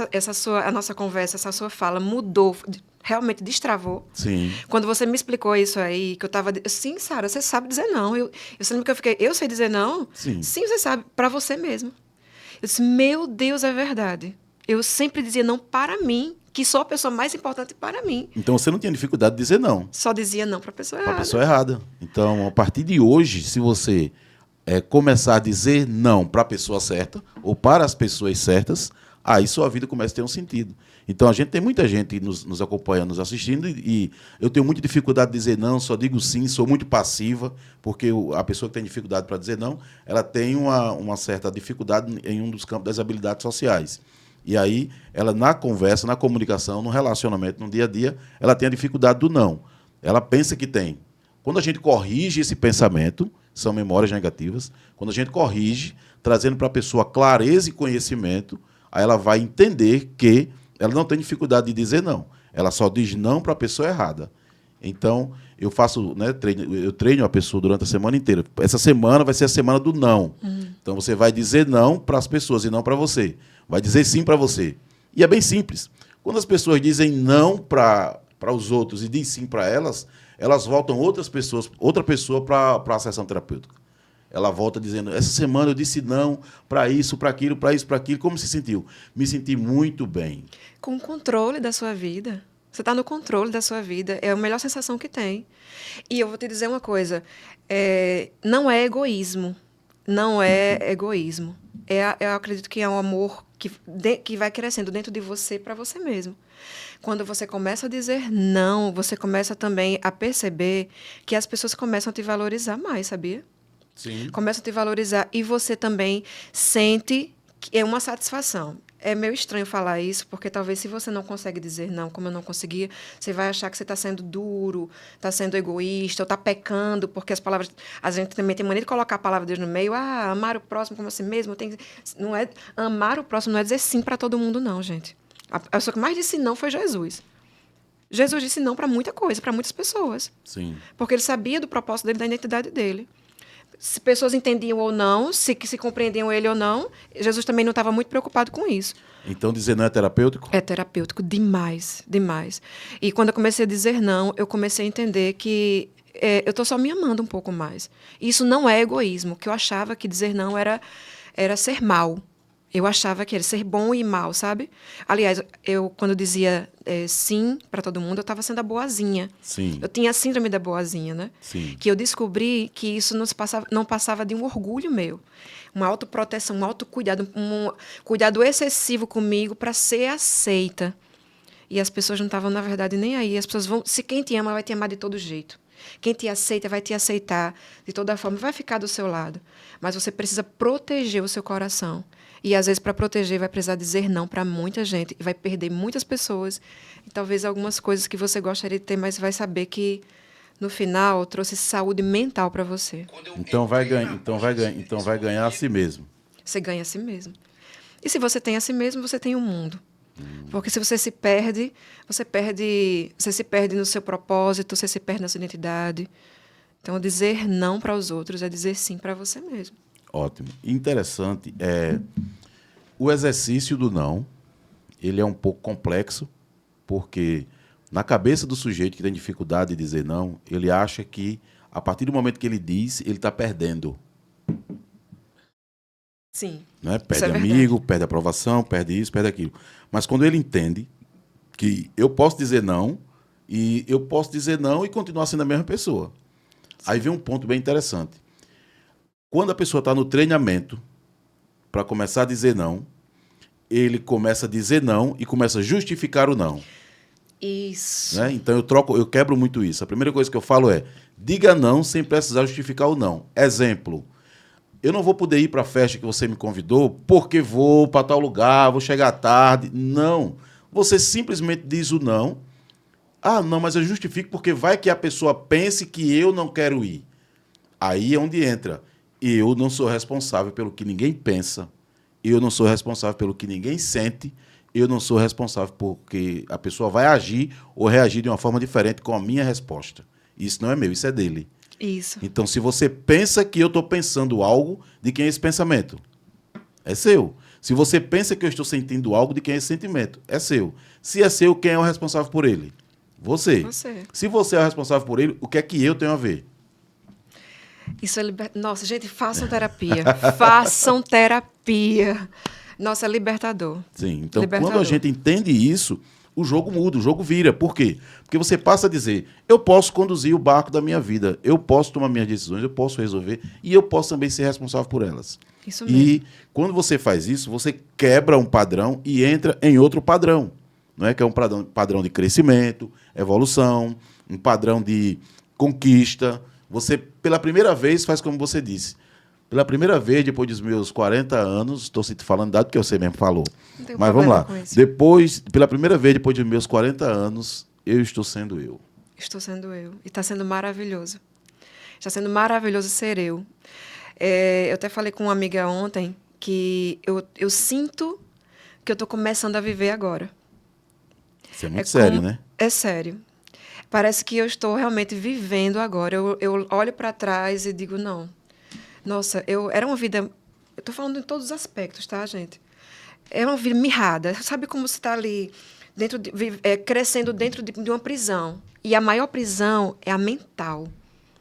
a nossa conversa, essa sua fala mudou, realmente destravou. Sim. Quando você me explicou isso aí, que eu estava... Sim, Sara, você sabe dizer não. Eu lembro que eu fiquei, eu sei dizer não? Sim. Sim, você sabe, para você mesmo. Eu disse, meu Deus, é verdade. Eu sempre dizia não para mim, que sou a pessoa mais importante para mim. Então você não tinha dificuldade de dizer não. Só dizia não para a pessoa errada. Para a pessoa errada. Então, a partir de hoje, se você começar a dizer não para a pessoa certa ou para as pessoas certas, aí sua vida começa a ter um sentido. Então, a gente tem muita gente nos acompanhando, nos assistindo, e eu tenho muita dificuldade de dizer não, só digo sim, sou muito passiva, porque a pessoa que tem dificuldade para dizer não, ela tem uma certa dificuldade em um dos campos das habilidades sociais. E aí, ela na conversa, na comunicação, no relacionamento, no dia a dia, ela tem a dificuldade do não. Ela pensa que tem. Quando a gente corrige esse pensamento, são memórias negativas, quando a gente corrige, trazendo para a pessoa clareza e conhecimento, aí ela vai entender que ela não tem dificuldade de dizer não. Ela só diz não para a pessoa errada. Então, eu faço, eu treino a pessoa durante a semana inteira. Essa semana vai ser a semana do não. Então, você vai dizer não para as pessoas e não para você. Vai dizer sim para você. E é bem simples. Quando as pessoas dizem não para os outros e dizem sim para elas voltam outra pessoa para a sessão terapêutica. Ela volta dizendo, essa semana eu disse não para isso, para aquilo, para isso, para aquilo. Como se sentiu? Me senti muito bem. Com o controle da sua vida. Você está no controle da sua vida. É a melhor sensação que tem. E eu vou te dizer uma coisa. Não é egoísmo. Não é egoísmo. Eu acredito que é um amor que vai crescendo dentro de você para você mesmo. Quando você começa a dizer não, você começa também a perceber que as pessoas começam a te valorizar mais, sabia? Sim. Começam a te valorizar e você também sente que é uma satisfação. É meio estranho falar isso, porque talvez se você não consegue dizer não, como eu não conseguia, você vai achar que você está sendo duro, está sendo egoísta, ou está pecando, porque as palavras... A gente também tem mania de colocar a palavra de Deus no meio. Amar o próximo como a si mesmo. Não é, amar o próximo não é dizer sim para todo mundo, não, gente. A pessoa que mais disse não foi Jesus. Jesus disse não para muita coisa, para muitas pessoas. Sim. Porque ele sabia do propósito dele, da identidade dele. Se pessoas entendiam ou não, se compreendiam ele ou não, Jesus também não estava muito preocupado com isso. Então, dizer não é terapêutico? É terapêutico demais, demais. E quando eu comecei a dizer não, eu comecei a entender que eu estou só me amando um pouco mais. Isso não é egoísmo, que eu achava que dizer não era ser mal. Eu achava que era ser bom e mal, sabe? Aliás, quando eu dizia sim para todo mundo, eu estava sendo a boazinha. Sim. Eu tinha a síndrome da boazinha, né? Sim. Que eu descobri que isso não passava de um orgulho meu. Uma autoproteção, um autocuidado, um cuidado excessivo comigo para ser aceita. E as pessoas não estavam, na verdade, nem aí. As pessoas vão... Se quem te ama, vai te amar de todo jeito. Quem te aceita, vai te aceitar de toda forma. Vai ficar do seu lado. Mas você precisa proteger o seu coração. E, às vezes, para proteger, vai precisar dizer não para muita gente. E vai perder muitas pessoas. E talvez algumas coisas que você gostaria de ter, mas vai saber que, no final, trouxe saúde mental para você. Então vai ganhar a si mesmo. Você ganha a si mesmo. E se você tem a si mesmo, você tem o mundo. Porque se você se perde, você se perde no seu propósito, você se perde na sua identidade. Então, dizer não para os outros é dizer sim para você mesmo. Ótimo. Interessante. O exercício do não, ele é um pouco complexo, porque na cabeça do sujeito que tem dificuldade de dizer não, ele acha que, a partir do momento que ele diz, ele está perdendo. Sim. Né? Isso Perde é amigo, verdade. perde aprovação, perde isso, perde aquilo. Mas quando ele entende que eu posso dizer não, e eu posso dizer não e continuar sendo a mesma pessoa. Sim. Aí vem um ponto bem interessante. Quando a pessoa está no treinamento para começar a dizer não, ele começa a dizer não e começa a justificar o não. Isso. Né? Então eu quebro muito isso. A primeira coisa que eu falo é: diga não sem precisar justificar o não. Exemplo: eu não vou poder ir para a festa que você me convidou porque vou para tal lugar, vou chegar tarde. Não. Você simplesmente diz o não. Não, mas eu justifico porque vai que a pessoa pense que eu não quero ir. Aí é onde entra. Eu não sou responsável pelo que ninguém pensa. Eu não sou responsável pelo que ninguém sente. Eu não sou responsável porque a pessoa vai agir ou reagir de uma forma diferente com a minha resposta. Isso não é meu, isso é dele. Isso. Então, se você pensa que eu estou pensando algo, de quem é esse pensamento? É seu. Se você pensa que eu estou sentindo algo, de quem é esse sentimento? É seu. Se é seu, quem é o responsável por ele? Você. Se você é o responsável por ele, o que é que eu tenho a ver? Isso é Nossa, gente, façam terapia. Façam terapia. Nossa, é libertador. Sim, então quando a gente entende isso, o jogo muda, o jogo vira. Por quê? Porque você passa a dizer: eu posso conduzir o barco da minha vida, eu posso tomar minhas decisões, eu posso resolver e eu posso também ser responsável por elas. Isso mesmo. E quando você faz isso, você quebra um padrão e entra em outro padrão. Não é? Que é um padrão de crescimento, evolução, um padrão de conquista. Você, pela primeira vez, faz como você disse. Pela primeira vez, depois dos meus 40 anos, estou falando dado que você mesmo falou. Mas vamos lá. Pela primeira vez, depois dos meus 40 anos, eu estou sendo eu. Estou sendo eu. E está sendo maravilhoso. Está sendo maravilhoso ser eu. Eu até falei com uma amiga ontem que eu sinto que eu estou começando a viver agora. Isso é muito sério, né? É sério. Parece que eu estou realmente vivendo agora. Eu olho para trás e digo, não. Nossa, era uma vida... Eu estou falando em todos os aspectos, tá, gente? É uma vida mirrada. Sabe como você está ali, crescendo dentro de uma prisão? E a maior prisão é a mental.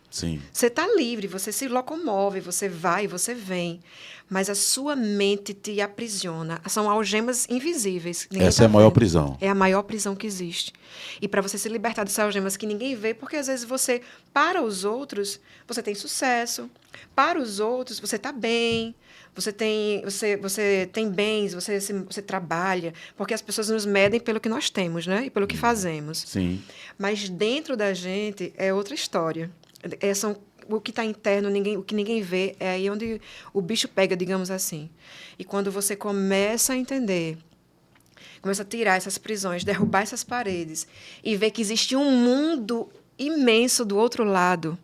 Sim. Você está livre, você se locomove, você vai, você vem. Mas a sua mente te aprisiona. São algemas invisíveis. Essa é a maior prisão. É a maior prisão que existe. E para você se libertar dessas algemas que ninguém vê, porque às vezes você, para os outros, você tem sucesso. Para os outros, você está bem. Você tem bens, você trabalha. Porque as pessoas nos medem pelo que nós temos, né? E pelo que fazemos. Sim. Mas dentro da gente é outra história. O que está interno, o que ninguém vê, é aí onde o bicho pega, digamos assim. E quando você começa a entender, começa a tirar essas prisões, derrubar essas paredes e ver que existe um mundo imenso do outro lado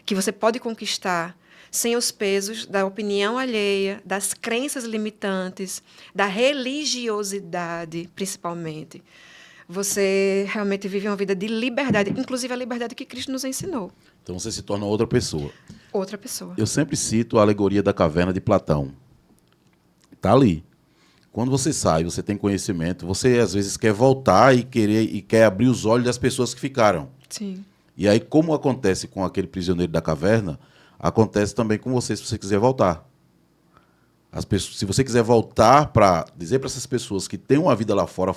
que você pode conquistar sem os pesos da opinião alheia, das crenças limitantes, da religiosidade, principalmente. Você realmente vive uma vida de liberdade, inclusive a liberdade que Cristo nos ensinou. Então você se torna outra pessoa. Outra pessoa. Eu sempre cito a alegoria da caverna de Platão. Está ali. Quando você sai, você tem conhecimento, você às vezes quer voltar e quer abrir os olhos das pessoas que ficaram. Sim. E aí, como acontece com aquele prisioneiro da caverna, acontece também com você se você quiser voltar. Se você quiser voltar para dizer para essas pessoas que tem uma vida lá fora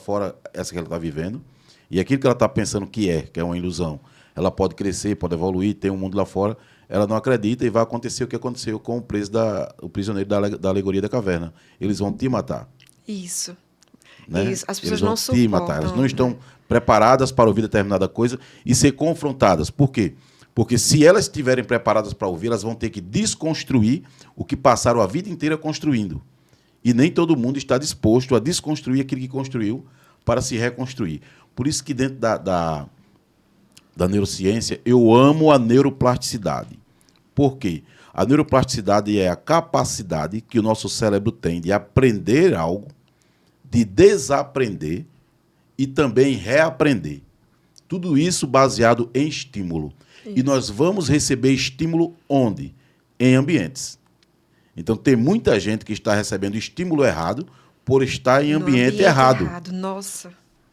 essa que ela está vivendo, e aquilo que ela está pensando que é uma ilusão, ela pode crescer, pode evoluir, tem um mundo lá fora, ela não acredita e vai acontecer o que aconteceu com o prisioneiro da alegoria da caverna. Eles vão te matar. Isso. Né? Isso. As pessoas Eles vão não te suportam. matar. Elas não estão preparadas para ouvir determinada coisa e ser confrontadas. Por quê? Porque se elas estiverem preparadas para ouvir, elas vão ter que desconstruir o que passaram a vida inteira construindo. E nem todo mundo está disposto a desconstruir aquilo que construiu para se reconstruir. Por isso que dentro da neurociência, eu amo a neuroplasticidade. Por quê? A neuroplasticidade é a capacidade que o nosso cérebro tem de aprender algo, de desaprender e também reaprender. Tudo isso baseado em estímulo. Isso. E nós vamos receber estímulo onde? Em ambientes. Então, tem muita gente que está recebendo estímulo errado por estar em ambiente errado. Nossa.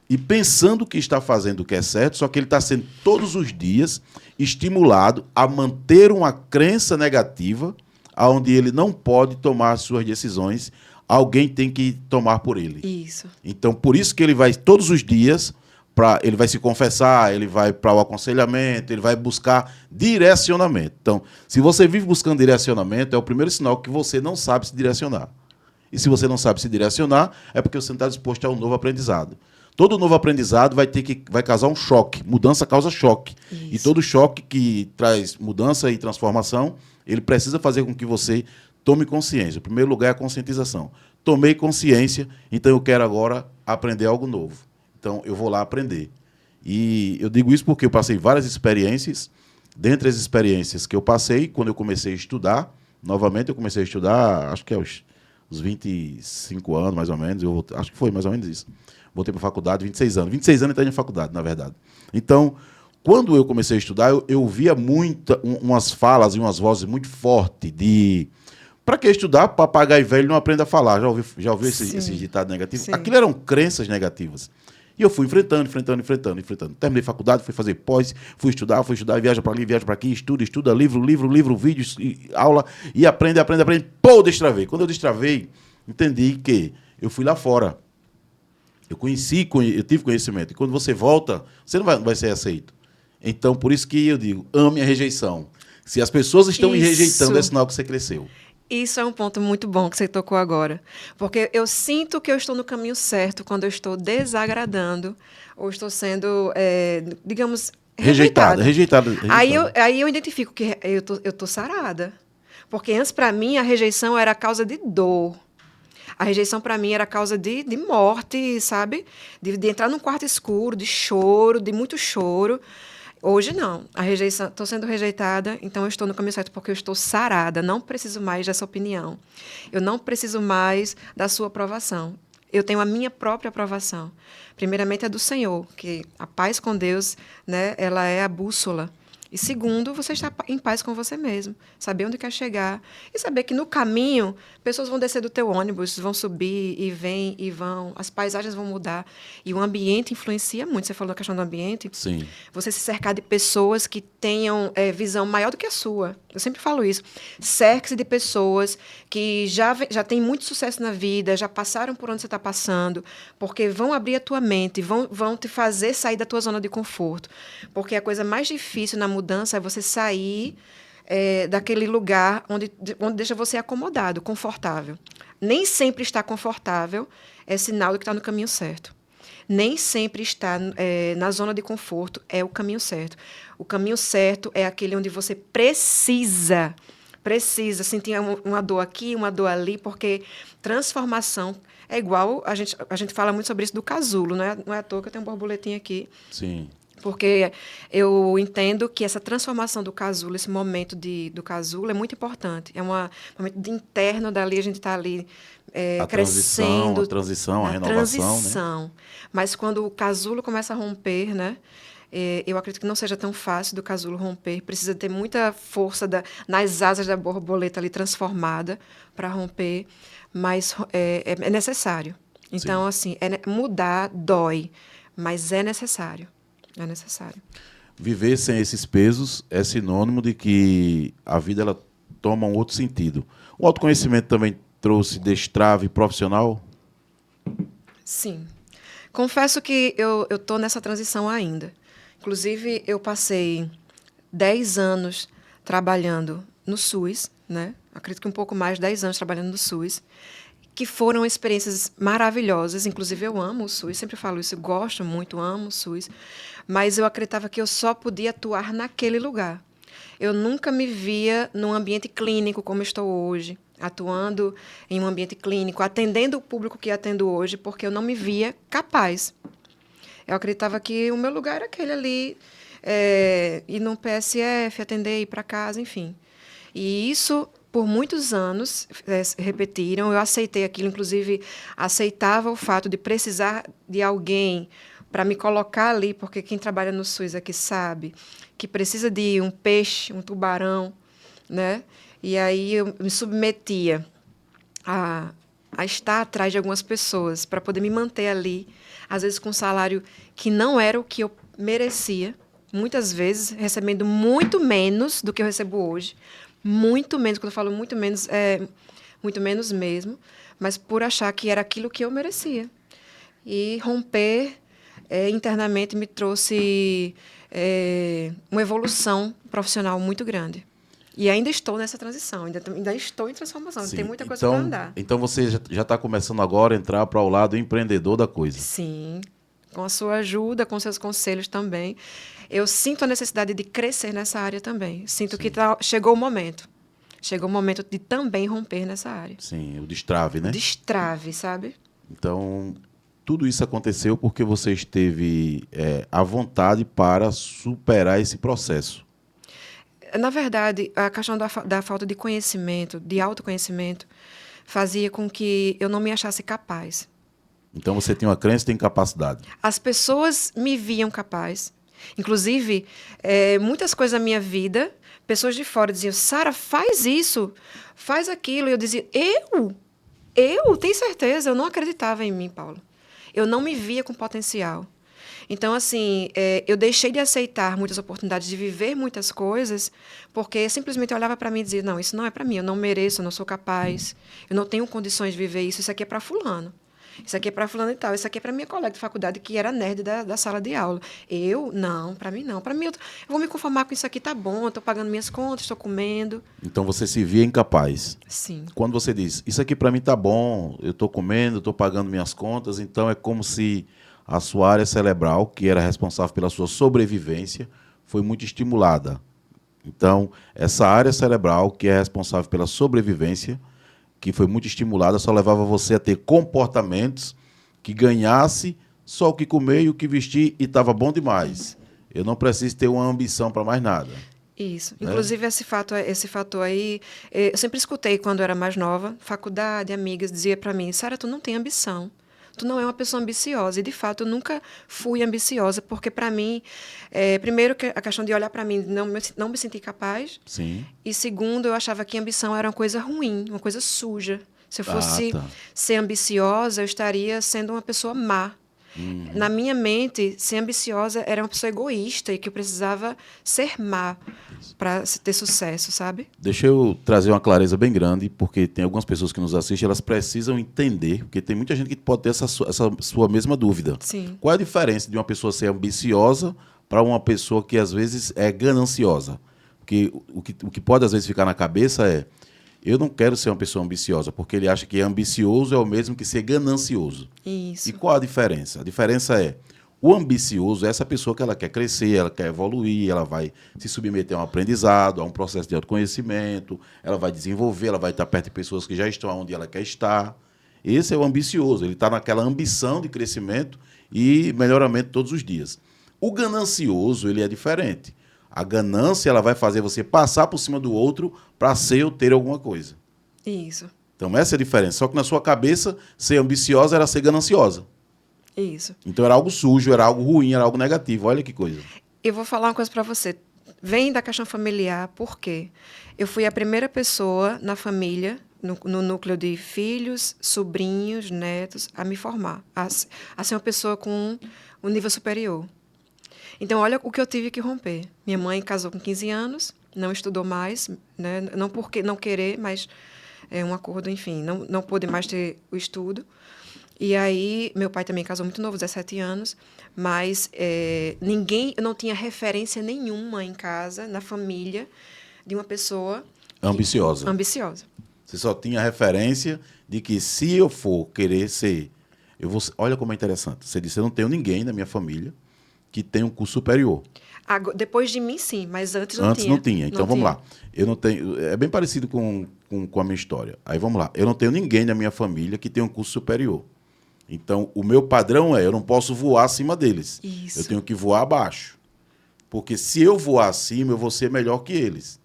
E pensando que está fazendo o que é certo, só que ele está sendo todos os dias estimulado a manter uma crença negativa, onde ele não pode tomar suas decisões, alguém tem que tomar por ele. Isso. Então, por isso que ele vai todos os dias, ele vai se confessar, ele vai para o aconselhamento, ele vai buscar direcionamento. Então, se você vive buscando direcionamento, é o primeiro sinal que você não sabe se direcionar. E se você não sabe se direcionar, é porque você não está disposto a um novo aprendizado. Todo novo aprendizado vai causar um choque. Mudança causa choque. Isso. E todo choque que traz mudança e transformação, ele precisa fazer com que você tome consciência. O primeiro lugar é a conscientização. Tomei consciência, então eu quero agora aprender algo novo. Então eu vou lá aprender. E eu digo isso porque eu passei várias experiências. Dentre as experiências que eu passei, quando eu comecei a estudar, novamente eu comecei a estudar, acho que é os 25 anos, mais ou menos, acho que foi mais ou menos isso. Voltei para a faculdade, 26 anos. 26 anos eu entrei na faculdade, na verdade. Então, quando eu comecei a estudar, eu via umas falas e umas vozes muito fortes de... Para que estudar? Papagaio velho não aprende a falar. Já ouviu esse ditado negativo? Sim. Aquilo eram crenças negativas. E eu fui enfrentando. Terminei faculdade, fui fazer pós, fui estudar, viaja para ali, viaja para aqui, estuda, livro, vídeo, aula, e aprende. Pô, destravei. Quando eu destravei, entendi que eu fui lá fora. Eu tive conhecimento. E quando você volta, você não vai ser aceito. Então, por isso que eu digo, ame a rejeição. Se as pessoas estão me rejeitando, é sinal que você cresceu. Isso é um ponto muito bom que você tocou agora. Porque eu sinto que eu estou no caminho certo quando eu estou desagradando ou estou sendo, digamos, rejeitada. Aí eu identifico que eu tô sarada. Porque antes, para mim, a rejeição era a causa de dor. A rejeição, para mim, era causa de morte, sabe? De entrar num quarto escuro, de choro, de muito choro. Hoje, não. A rejeição, estou sendo rejeitada, então eu estou no caminho certo porque eu estou sarada. Não preciso mais dessa opinião. Eu não preciso mais da sua aprovação. Eu tenho a minha própria aprovação. Primeiramente, é do Senhor, que a paz com Deus, né, ela é a bússola. E segundo, você estar em paz com você mesmo, saber onde quer chegar e saber que no caminho pessoas vão descer do teu ônibus, vão subir e vêm e vão, as paisagens vão mudar e o ambiente influencia muito. Você falou da questão do ambiente. Sim. Você se cercar de pessoas que tenham visão maior do que a sua. Eu sempre falo isso. Cerque-se de pessoas que já têm muito sucesso na vida, já passaram por onde você está passando, porque vão abrir a tua mente, vão te fazer sair da tua zona de conforto. Porque a coisa mais difícil na mudança é você sair daquele lugar onde deixa você acomodado, confortável. Nem sempre estar confortável é sinal de que está no caminho certo. Nem sempre estar na zona de conforto é o caminho certo. O caminho certo é aquele onde você precisa sentir uma dor aqui, uma dor ali, porque transformação é igual, a gente fala muito sobre isso do casulo, não é à toa que eu tenho um borboletinho aqui. Sim. Porque eu entendo que essa transformação do casulo, esse momento do casulo é muito importante. É um momento interno dali, a gente está ali crescendo. A transição, a renovação. Transição. Né? Mas quando o casulo começa a romper, né? Eu acredito que não seja tão fácil do casulo romper. Precisa ter muita força nas asas da borboleta ali transformada para romper. Mas é necessário. Então, Sim. assim, mudar dói, mas é necessário. É necessário. Viver sem esses pesos é sinônimo de que a vida ela toma um outro sentido. O autoconhecimento também trouxe destrave profissional? Sim. Confesso que eu estou nessa transição ainda. Inclusive, eu passei 10 anos trabalhando no SUS, né? Acredito que um pouco mais de 10 anos trabalhando no SUS, que foram experiências maravilhosas. Inclusive, eu amo o SUS, sempre falo isso, eu gosto muito, amo o SUS, mas eu acreditava que eu só podia atuar naquele lugar. Eu nunca me via num ambiente clínico como estou hoje, atuando em um ambiente clínico, atendendo o público que atendo hoje, porque eu não me via capaz. Eu acreditava que o meu lugar era aquele ali, ir no PSF, atender, ir para casa, enfim. E isso, por muitos anos, repetiram. Eu aceitei aquilo, inclusive aceitava o fato de precisar de alguém para me colocar ali, porque quem trabalha no SUS aqui sabe que precisa de um peixe, um tubarão, né? E aí eu me submetia a estar atrás de algumas pessoas para poder me manter ali, às vezes com um salário que não era o que eu merecia, muitas vezes recebendo muito menos do que eu recebo hoje. Muito menos, quando eu falo muito menos, é muito menos mesmo, mas por achar que era aquilo que eu merecia. E romper internamente me trouxe uma evolução profissional muito grande. E ainda estou nessa transição, ainda estou em transformação, Sim. Tem muita coisa para andar. Então você já está começando agora a entrar para o lado empreendedor da coisa. Sim, com a sua ajuda, com seus conselhos também. Eu sinto a necessidade de crescer nessa área também. Sinto que chegou o momento. Chegou o momento de também romper nessa área. Sim, o destrave, né? Destrave, sabe? Então, tudo isso aconteceu porque você esteve à vontade para superar esse processo. Na verdade, a questão da falta de conhecimento, de autoconhecimento, fazia com que eu não me achasse capaz. Então, você tinha uma crença e tem capacidade. As pessoas me viam capaz. Inclusive, muitas coisas da minha vida, pessoas de fora diziam, Sara, faz isso, faz aquilo. E eu dizia, eu? Tenho certeza, eu não acreditava em mim, Paulo. Eu não me via com potencial. Então, assim, eu deixei de aceitar muitas oportunidades, de viver muitas coisas, porque simplesmente eu olhava para mim e dizia, não, isso não é para mim, eu não mereço, eu não sou capaz, eu não tenho condições de viver isso aqui é para fulano. Isso aqui é para fulano e tal, isso aqui é para minha colega de faculdade, que era nerd da sala de aula. Não, para mim não. Para mim, eu vou me conformar com isso aqui, tá bom, eu estou pagando minhas contas, estou comendo. Então, você se via incapaz. Sim. Quando você diz, isso aqui para mim tá bom, eu estou comendo, estou pagando minhas contas, então é como se a sua área cerebral, que era responsável pela sua sobrevivência, foi muito estimulada. Então, essa área cerebral, que é responsável pela sobrevivência, que foi muito estimulada, só levava você a ter comportamentos que ganhasse só o que comer e o que vestir e estava bom demais. Eu não preciso ter uma ambição para mais nada. Isso. Inclusive, esse fator aí, eu sempre escutei quando eu era mais nova, faculdade, amigas, dizia para mim, Sara, tu não tem ambição. tu não é uma pessoa ambiciosa. E, de fato, eu nunca fui ambiciosa, porque, para mim, primeiro, a questão de olhar para mim, não me sentir capaz. Sim. E, segundo, eu achava que ambição era uma coisa ruim, uma coisa suja. Se eu fosse tá. ser ambiciosa, eu estaria sendo uma pessoa má. Na minha mente, ser ambiciosa era uma pessoa egoísta e que eu precisava ser má para ter sucesso, sabe? Deixa eu trazer uma clareza bem grande, porque tem algumas pessoas que nos assistem, elas precisam entender, porque tem muita gente que pode ter essa sua mesma dúvida. Sim. Qual é a diferença de uma pessoa ser ambiciosa para uma pessoa que, às vezes, é gananciosa? Porque o que pode, às vezes, ficar na cabeça é: eu não quero ser uma pessoa ambiciosa, porque ele acha que ambicioso é o mesmo que ser ganancioso. Isso. E qual a diferença? A diferença é: o ambicioso é essa pessoa que ela quer crescer, ela quer evoluir, ela vai se submeter a um aprendizado, a um processo de autoconhecimento, ela vai desenvolver, ela vai estar perto de pessoas que já estão onde ela quer estar. Esse é o ambicioso, ele está naquela ambição de crescimento e melhoramento todos os dias. O ganancioso, ele é diferente. A ganância, ela vai fazer você passar por cima do outro para ser ou ter alguma coisa. Isso. Então, essa é a diferença. Só que na sua cabeça, ser ambiciosa era ser gananciosa. Isso. Então, era algo sujo, era algo ruim, era algo negativo. Olha que coisa. Eu vou falar uma coisa para você. Vem da questão familiar, por quê? Eu fui a primeira pessoa na família, no núcleo de filhos, sobrinhos, netos, a me formar. A ser uma pessoa com um nível superior. Então, olha o que eu tive que romper. Minha mãe casou com 15 anos, não estudou mais, né? Não porque não querer, mas é um acordo, enfim, não pôde mais ter o estudo. E aí, meu pai também casou muito novo, 17 anos, mas eu não tinha referência nenhuma em casa, na família, de uma pessoa Ambiciosa. ambiciosa. Você só tinha referência de que, se eu for querer ser... Olha como é interessante. Você disse: eu não tenho ninguém na minha família que tem um curso superior. Depois de mim, sim, mas antes não tinha. Antes não tinha. Então, vamos lá. Eu não tenho... É bem parecido com a minha história. Aí, vamos lá. Eu não tenho ninguém na minha família que tem um curso superior. Então, o meu padrão eu não posso voar acima deles. Isso. Eu tenho que voar abaixo. Porque se eu voar acima, eu vou ser melhor que eles.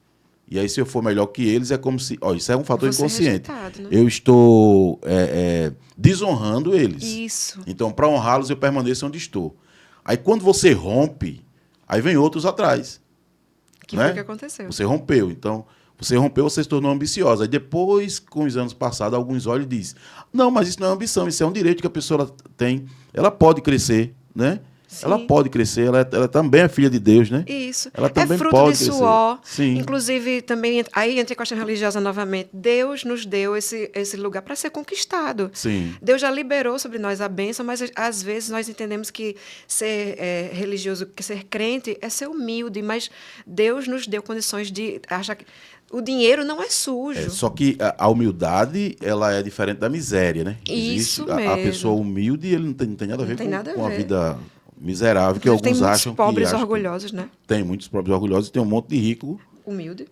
E aí, se eu for melhor que eles, é como se... isso é um fator Você inconsciente. rejeitado, né? Eu estou desonrando eles. Isso. Então, para honrá-los, eu permaneço onde estou. Aí, quando você rompe, aí vem outros atrás. Que né? foi o que aconteceu. Você rompeu. Então, você rompeu, você se tornou ambiciosa. Aí depois, com os anos passados, alguns olhos e dizem: não, mas isso não é ambição, isso é um direito que a pessoa tem. Ela pode crescer, né? Sim. Ela pode crescer, ela também é filha de Deus, né? Isso. Ela também fruto pode de crescer. suor. Sim. Inclusive, também, aí entra a questão religiosa novamente. Deus nos deu esse lugar para ser conquistado. Sim. Deus já liberou sobre nós a bênção, mas às vezes nós entendemos que ser religioso, que ser crente é ser humilde, mas Deus nos deu condições de achar que o dinheiro não é sujo. Só que a humildade, ela é diferente da miséria, né? Isso a mesmo. pessoa humilde, ele não tem nada a ver com a ver. vida miserável, que Inclusive, alguns tem acham muitos pobres que... orgulhosos, né? Tem muitos pobres orgulhosos e tem um monte de rico, Humilde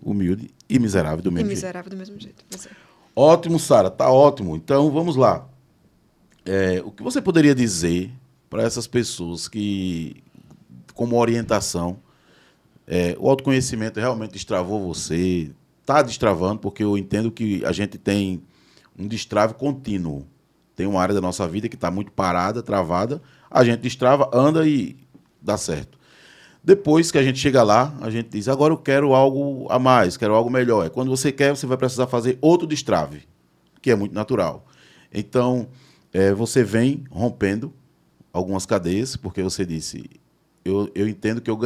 e miserável do e mesmo jeito. miserável do mesmo jeito. Pois é. Ótimo, Sara, tá ótimo. Então, vamos lá. O que você poderia dizer para essas pessoas que, como orientação, o autoconhecimento realmente destravou você, está destravando, porque eu entendo que a gente tem um destrave contínuo. Tem uma área da nossa vida que está muito parada, travada, a gente destrava, anda e dá certo. Depois que a gente chega lá, a gente diz: agora eu quero algo a mais, quero algo melhor. Quando você quer, você vai precisar fazer outro destrave, que é muito natural. Então, você vem rompendo algumas cadeias, porque você disse: eu entendo que o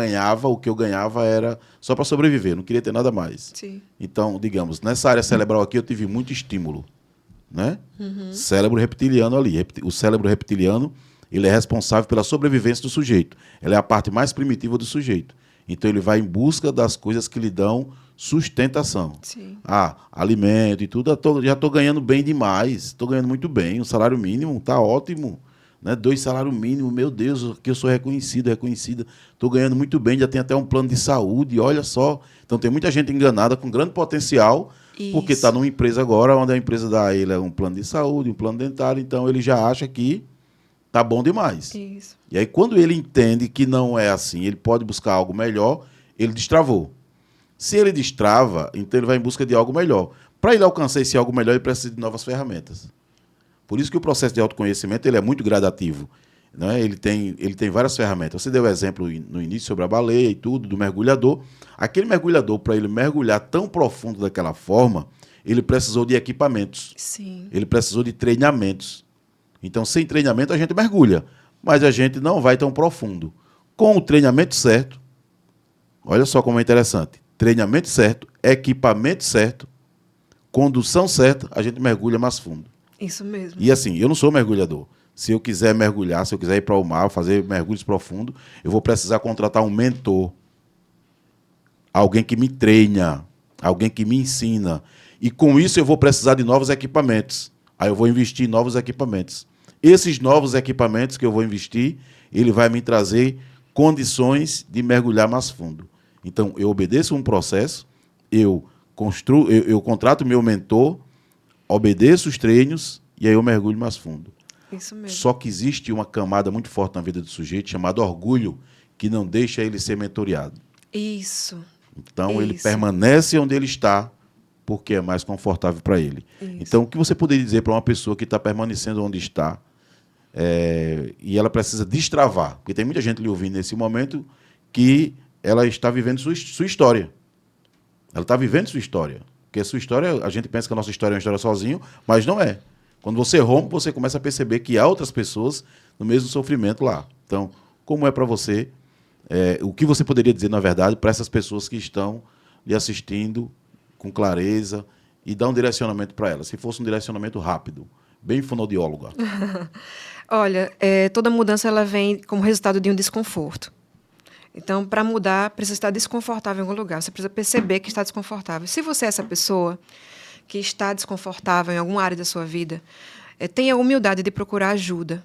que eu ganhava era só para sobreviver, não queria ter nada mais. Sim. Então, digamos, nessa área cerebral aqui eu tive muito estímulo, né? Cérebro reptiliano ali. O cérebro reptiliano, ele é responsável pela sobrevivência do sujeito. Ela é a parte mais primitiva do sujeito. Então, ele vai em busca das coisas que lhe dão sustentação. Sim. Alimento e tudo. Já estou ganhando bem demais. Estou ganhando muito bem. O salário mínimo está ótimo. Né? 2 salários mínimos. Meu Deus, que eu sou reconhecida. Estou ganhando muito bem. Já tenho até um plano de saúde. Olha só. Então, tem muita gente enganada com grande potencial. Isso. Porque está numa empresa agora, onde a empresa dá a ele um plano de saúde, um plano dentário. Então, ele já acha que tá bom demais. Isso. E aí, quando ele entende que não é assim, ele pode buscar algo melhor, ele destravou. Se ele destrava, então ele vai em busca de algo melhor. Para ele alcançar esse algo melhor, ele precisa de novas ferramentas. Por isso que o processo de autoconhecimento ele é muito gradativo. Né? Ele tem várias ferramentas. Você deu o exemplo no início sobre a baleia e tudo, do mergulhador. Aquele mergulhador, para ele mergulhar tão profundo daquela forma, ele precisou de equipamentos. Sim. Ele precisou de treinamentos. Então, sem treinamento, a gente mergulha, mas a gente não vai tão profundo. Com o treinamento certo, olha só como é interessante. Treinamento certo, equipamento certo, condução certa, a gente mergulha mais fundo. Isso mesmo. E assim, eu não sou mergulhador. Se eu quiser mergulhar, se eu quiser ir para o mar, fazer mergulhos profundos, eu vou precisar contratar um mentor. Alguém que me treina, alguém que me ensina. E com isso eu vou precisar de novos equipamentos. Aí eu vou investir em novos equipamentos. Esses novos equipamentos que eu vou investir, ele vai me trazer condições de mergulhar mais fundo. Então, eu obedeço um processo, eu contrato meu mentor, obedeço os treinos e aí eu mergulho mais fundo. Isso mesmo. Só que existe uma camada muito forte na vida do sujeito chamada orgulho, que não deixa ele ser mentoreado. Isso. Então, ele permanece onde ele está, porque é mais confortável para ele. Isso. Então, o que você poderia dizer para uma pessoa que está permanecendo onde está e ela precisa destravar? Porque tem muita gente lhe ouvindo nesse momento que ela está vivendo sua história. Ela está vivendo sua história. Porque a sua história, a gente pensa que a nossa história é uma história sozinho, mas não é. Quando você rompe, você começa a perceber que há outras pessoas no mesmo sofrimento lá. Então, como é para você, o que você poderia dizer, na verdade, para essas pessoas que estão lhe assistindo com clareza e dar um direcionamento para elas? Se fosse um direcionamento rápido, bem fonoaudióloga. Olha, toda mudança ela vem como resultado de um desconforto. Então, para mudar, precisa estar desconfortável em algum lugar. Você precisa perceber que está desconfortável. Se você é essa pessoa que está desconfortável em alguma área da sua vida, tenha a humildade de procurar ajuda.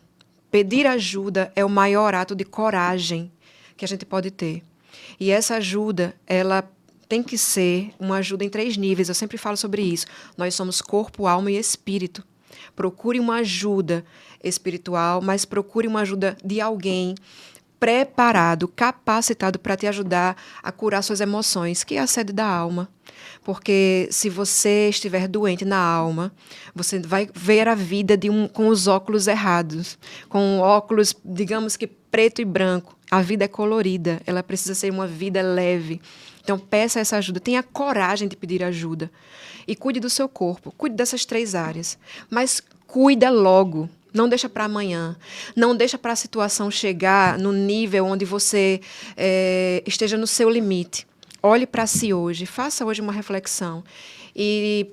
Pedir ajuda é o maior ato de coragem que a gente pode ter. E essa ajuda, ela tem que ser uma ajuda em 3 níveis. Eu sempre falo sobre isso. Nós somos corpo, alma e espírito. Procure uma ajuda espiritual, mas procure uma ajuda de alguém preparado, capacitado para te ajudar a curar suas emoções, que é a sede da alma. Porque se você estiver doente na alma, você vai ver a vida com os óculos errados, com óculos, digamos que preto e branco. A vida é colorida, ela precisa ser uma vida leve. Então, peça essa ajuda, tenha coragem de pedir ajuda. E cuide do seu corpo, cuide dessas 3 áreas. Mas cuida logo. Não deixa para amanhã. Não deixa para a situação chegar no nível onde você esteja no seu limite. Olhe para si hoje. Faça hoje uma reflexão. E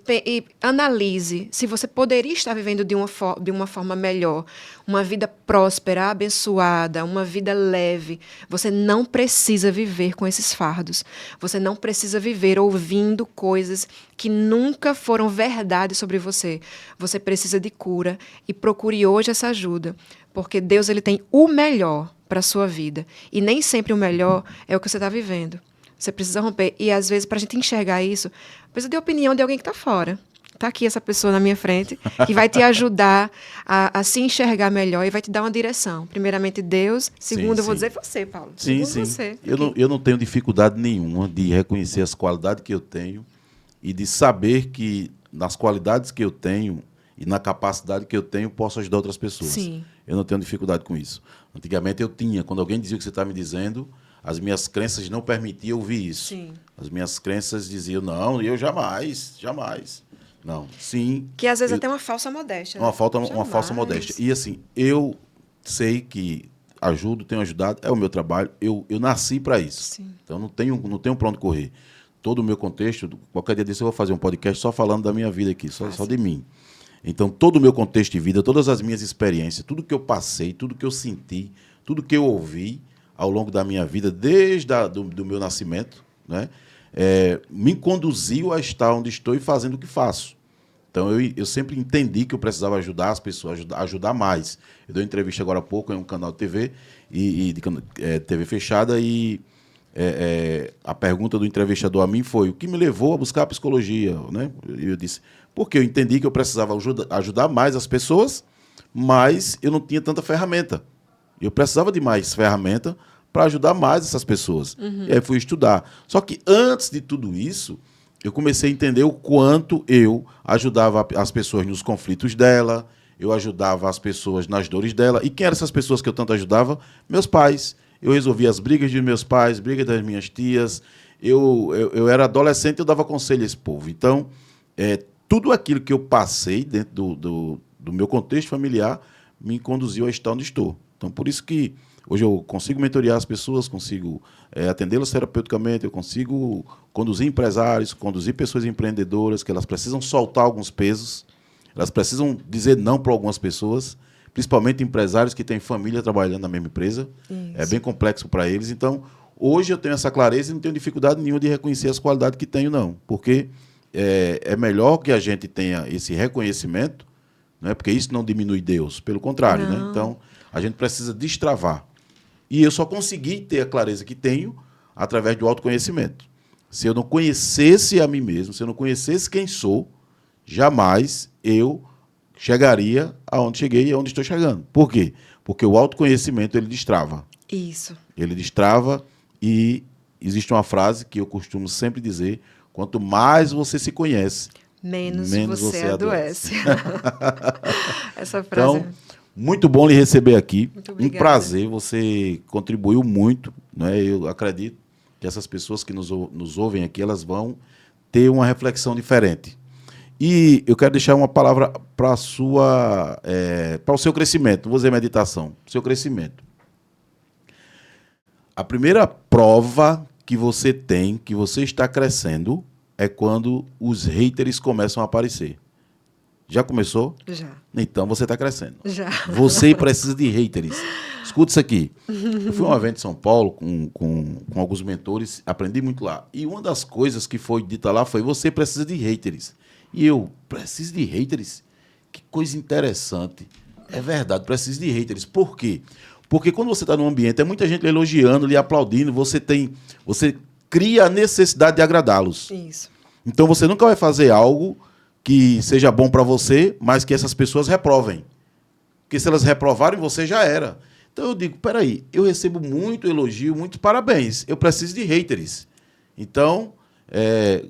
analise se você poderia estar vivendo de uma forma melhor. Uma vida próspera, abençoada, uma vida leve. Você não precisa viver com esses fardos. Você não precisa viver ouvindo coisas que nunca foram verdade sobre você. Você precisa de cura e procure hoje essa ajuda. Porque Deus ele tem o melhor para a sua vida. E nem sempre o melhor é o que você está vivendo. Você precisa romper. E, às vezes, para a gente enxergar isso, precisa de opinião de alguém que está fora. Está aqui essa pessoa na minha frente, que vai te ajudar a se enxergar melhor e vai te dar uma direção. Primeiramente, Deus. Segundo, eu vou dizer você, Paulo. Sim, Segundo sim. você. Eu não tenho dificuldade nenhuma de reconhecer as qualidades que eu tenho e de saber que, nas qualidades que eu tenho e na capacidade que eu tenho, posso ajudar outras pessoas. Sim. Eu não tenho dificuldade com isso. Antigamente, eu tinha. Quando alguém dizia o que você está me dizendo, as minhas crenças não permitiam ouvir isso. Sim. As minhas crenças diziam, não, eu jamais. Não, sim. Que às vezes até uma falsa modéstia. Uma Jamais. falsa modéstia. E assim, eu sei que tenho ajudado, é o meu trabalho, eu nasci para isso. Sim. Então não tenho para onde correr. Todo o meu contexto, qualquer dia desse eu vou fazer um podcast só falando da minha vida aqui, só de mim. Então todo o meu contexto de vida, todas as minhas experiências, tudo que eu passei, tudo que eu senti, tudo que eu ouvi ao longo da minha vida, desde do meu nascimento, né, me conduziu a estar onde estou e fazendo o que faço. Então, eu sempre entendi que eu precisava ajudar as pessoas, ajudar mais. Eu dei uma entrevista agora há pouco em um canal de TV, TV fechada, e a pergunta do entrevistador a mim foi: o que me levou a buscar a psicologia? Né? E eu disse, porque eu entendi que eu precisava ajudar mais as pessoas, mas eu não tinha tanta ferramenta. Eu precisava de mais ferramenta para ajudar mais essas pessoas. Uhum. E aí fui estudar. Só que antes de tudo isso, eu comecei a entender o quanto eu ajudava as pessoas nos conflitos dela, eu ajudava as pessoas nas dores dela. E quem eram essas pessoas que eu tanto ajudava? Meus pais. Eu resolvia as brigas de meus pais, brigas das minhas tias. Eu era adolescente e eu dava conselho a esse povo. Então, tudo aquilo que eu passei dentro do meu contexto familiar me conduziu a estar onde estou. Então, por isso que hoje eu consigo mentorear as pessoas, consigo atendê-las terapeuticamente, eu consigo conduzir empresários, conduzir pessoas empreendedoras, que elas precisam soltar alguns pesos, elas precisam dizer não para algumas pessoas, principalmente empresários que têm família trabalhando na mesma empresa. Isso. É bem complexo para eles. Então, hoje eu tenho essa clareza e não tenho dificuldade nenhuma de reconhecer as qualidades que tenho, não. Porque é melhor que a gente tenha esse reconhecimento, né? Porque isso não diminui Deus, pelo contrário. Né? Então, a gente precisa destravar. E eu só consegui ter a clareza que tenho através do autoconhecimento. Se eu não conhecesse a mim mesmo, se eu não conhecesse quem sou, jamais eu chegaria aonde cheguei e aonde estou chegando. Por quê? Porque o autoconhecimento, ele destrava. Isso. Ele destrava e existe uma frase que eu costumo sempre dizer: quanto mais você se conhece, menos você adoece. Essa frase. Então, muito bom lhe receber aqui. Muito obrigada. Um prazer, você contribuiu muito. Né? Eu acredito que essas pessoas que nos ouvem aqui, elas vão ter uma reflexão diferente. E eu quero deixar uma palavra para o seu crescimento. Não vou dizer meditação, seu crescimento. A primeira prova que você tem que você está crescendo é quando os haters começam a aparecer. Já começou? Já. Então você está crescendo. Já. Você precisa de haters. Escuta isso aqui. Eu fui a um evento em São Paulo com alguns mentores, aprendi muito lá. E uma das coisas que foi dita lá foi: você precisa de haters. E eu, preciso de haters? Que coisa interessante. É verdade, preciso de haters. Por quê? Porque quando você está num ambiente, é muita gente lhe elogiando, lhe aplaudindo, você cria a necessidade de agradá-los. Isso. Então você nunca vai fazer algo que seja bom para você, mas que essas pessoas reprovem. Porque se elas reprovarem, você já era. Então eu digo, peraí, eu recebo muito elogio, muitos parabéns. Eu preciso de haters. Então,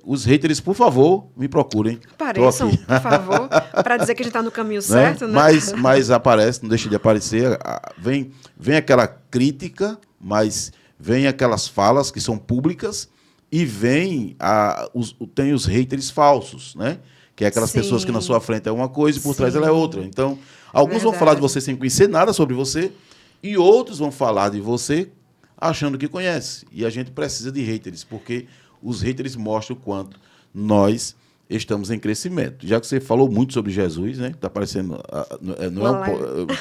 os haters, por favor, me procurem. Apareçam, por favor, para dizer que a gente está no caminho certo, né? Mas aparece, não deixa de aparecer. Vem aquela crítica, mas vem aquelas falas que são públicas e tem os haters falsos, né? Que é aquelas pessoas que na sua frente é uma coisa e por trás ela é outra. Então, alguns vão falar de você sem conhecer nada sobre você e outros vão falar de você achando que conhece. E a gente precisa de haters, porque os haters mostram o quanto nós estamos em crescimento. Já que você falou muito sobre Jesus, né? Está parecendo,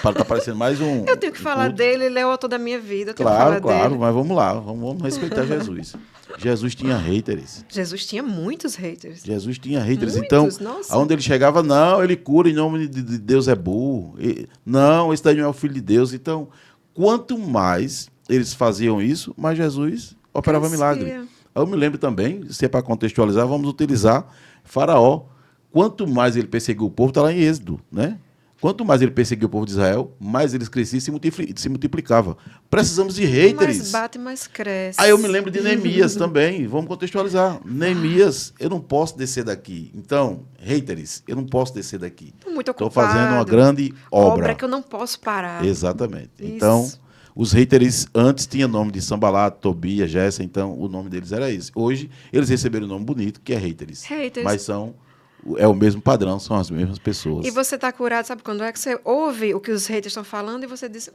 tá parecendo mais um... Eu tenho que falar dele, ele é o autor da minha vida. Claro, mas vamos lá, vamos respeitar Jesus. Jesus tinha haters. Jesus tinha muitos haters. Jesus tinha haters. Muitos, então, nossa. aonde ele chegava, não, ele cura em nome de Deus, é burro. Não, esse daí não é o filho de Deus. Então, quanto mais eles faziam isso, mais Jesus operava milagre. Eu me lembro também, se é para contextualizar, vamos utilizar Faraó. Quanto mais ele perseguiu o povo, está lá em Êxodo, né? Quanto mais ele perseguiu o povo de Israel, mais eles cresciam e se multiplicavam. Precisamos de haters. Mais bate, mais cresce. Aí eu me lembro de Neemias também. Vamos contextualizar. Neemias, eu não posso descer daqui. Então, haters, eu não posso descer daqui. Estou muito ocupado. Estou fazendo uma grande obra. Obra que eu não posso parar. Exatamente. Isso. Então, os haters antes tinham nome de Sambalat, Tobias, Jessa, então o nome deles era esse. Hoje, eles receberam um nome bonito, que é haters. Mas é o mesmo padrão, são as mesmas pessoas. E você está curado, sabe quando é que você ouve o que os haters estão falando e você diz,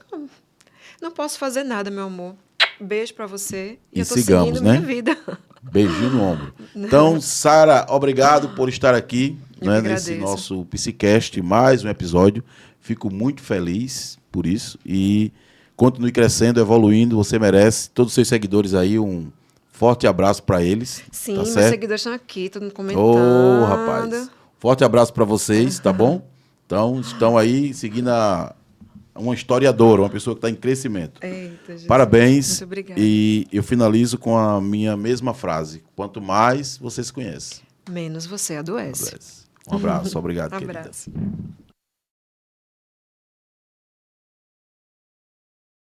não posso fazer nada, meu amor. Beijo para você. E eu estou seguindo minha vida. Beijinho no ombro. Então, Sara, obrigado por estar aqui, né, nesse nosso Psicast, mais um episódio. Fico muito feliz por isso e continue crescendo, evoluindo, você merece. Todos os seus seguidores aí, um forte abraço para eles. Sim, tá meus certo? seguidores estão aqui, todo mundo comentando. Ô, rapaz. Forte abraço para vocês, tá bom? Então, estão aí seguindo uma historiadora, uma pessoa que está em crescimento. Eita, Jesus. Parabéns. Muito obrigada. E eu finalizo com a minha mesma frase. Quanto mais você se conhece, menos você adoece. Um abraço. Obrigado, Um querida. abraço.